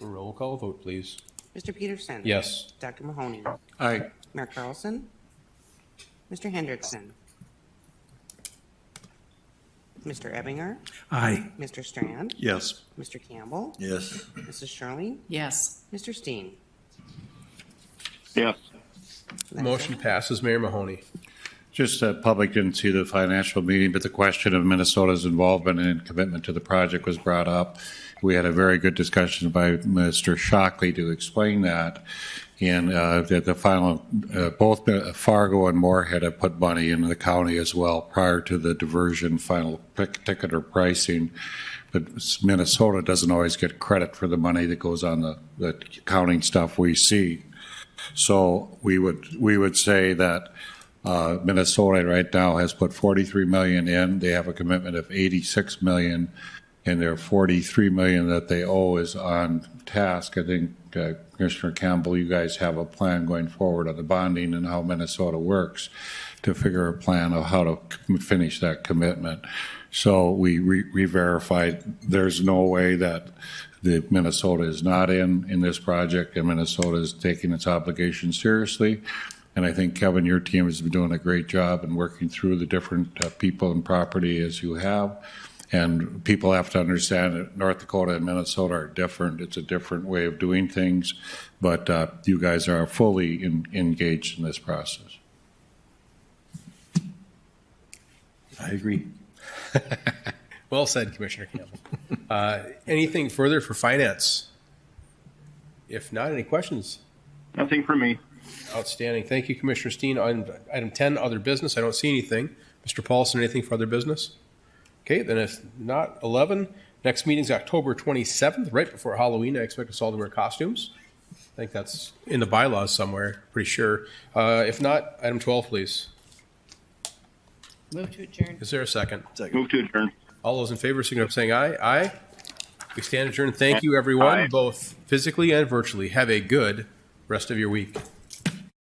roll call vote, please. Mr. Peterson? Yes. Dr. Mahoney? Aye. Mayor Carlson? Mr. Hendrickson? Mr. Ebbinger? Aye. Mr. Strand? Yes. Mr. Campbell? Yes. Mrs. Shirley? Yes. Mr. Steen? Yes. Motion passes. Mayor Mahoney. Just that public didn't see the financial meeting, but the question of Minnesota's involvement and commitment to the project was brought up. We had a very good discussion by Mr. Shockley to explain that. And the final, both Fargo and Moorhead have put money in the county as well prior to the diversion final ticket or pricing. But Minnesota doesn't always get credit for the money that goes on the accounting stuff we see. So we would say that Minnesota right now has put $43 million in. They have a commitment of $86 million, and their $43 million that they owe is on task. I think Commissioner Campbell, you guys have a plan going forward on the bonding and how Minnesota works to figure a plan of how to finish that commitment. So we verified there's no way that the Minnesota is not in this project, and Minnesota is taking its obligations seriously. And I think, Kevin, your team has been doing a great job in working through the different people and property as you have. And people have to understand that North Dakota and Minnesota are different. It's a different way of doing things. But you guys are fully engaged in this process. I agree. Well said, Commissioner Campbell. Anything further for finance? If not, any questions? Nothing for me. Outstanding. Thank you, Commissioner Steen. On item 10, other business, I don't see anything. Mr. Paulson, anything for other business? Okay, then if not, 11. Next meeting is October 27th, right before Halloween. I expect us all to wear costumes. I think that's in the bylaws somewhere, pretty sure. If not, item 12, please. Move to adjourn. Is there a second? Move to adjourn. All those in favor, signify by saying aye. Aye. We stand adjourned. Thank you, everyone, Aye. both physically and virtually. Have a good rest of your week.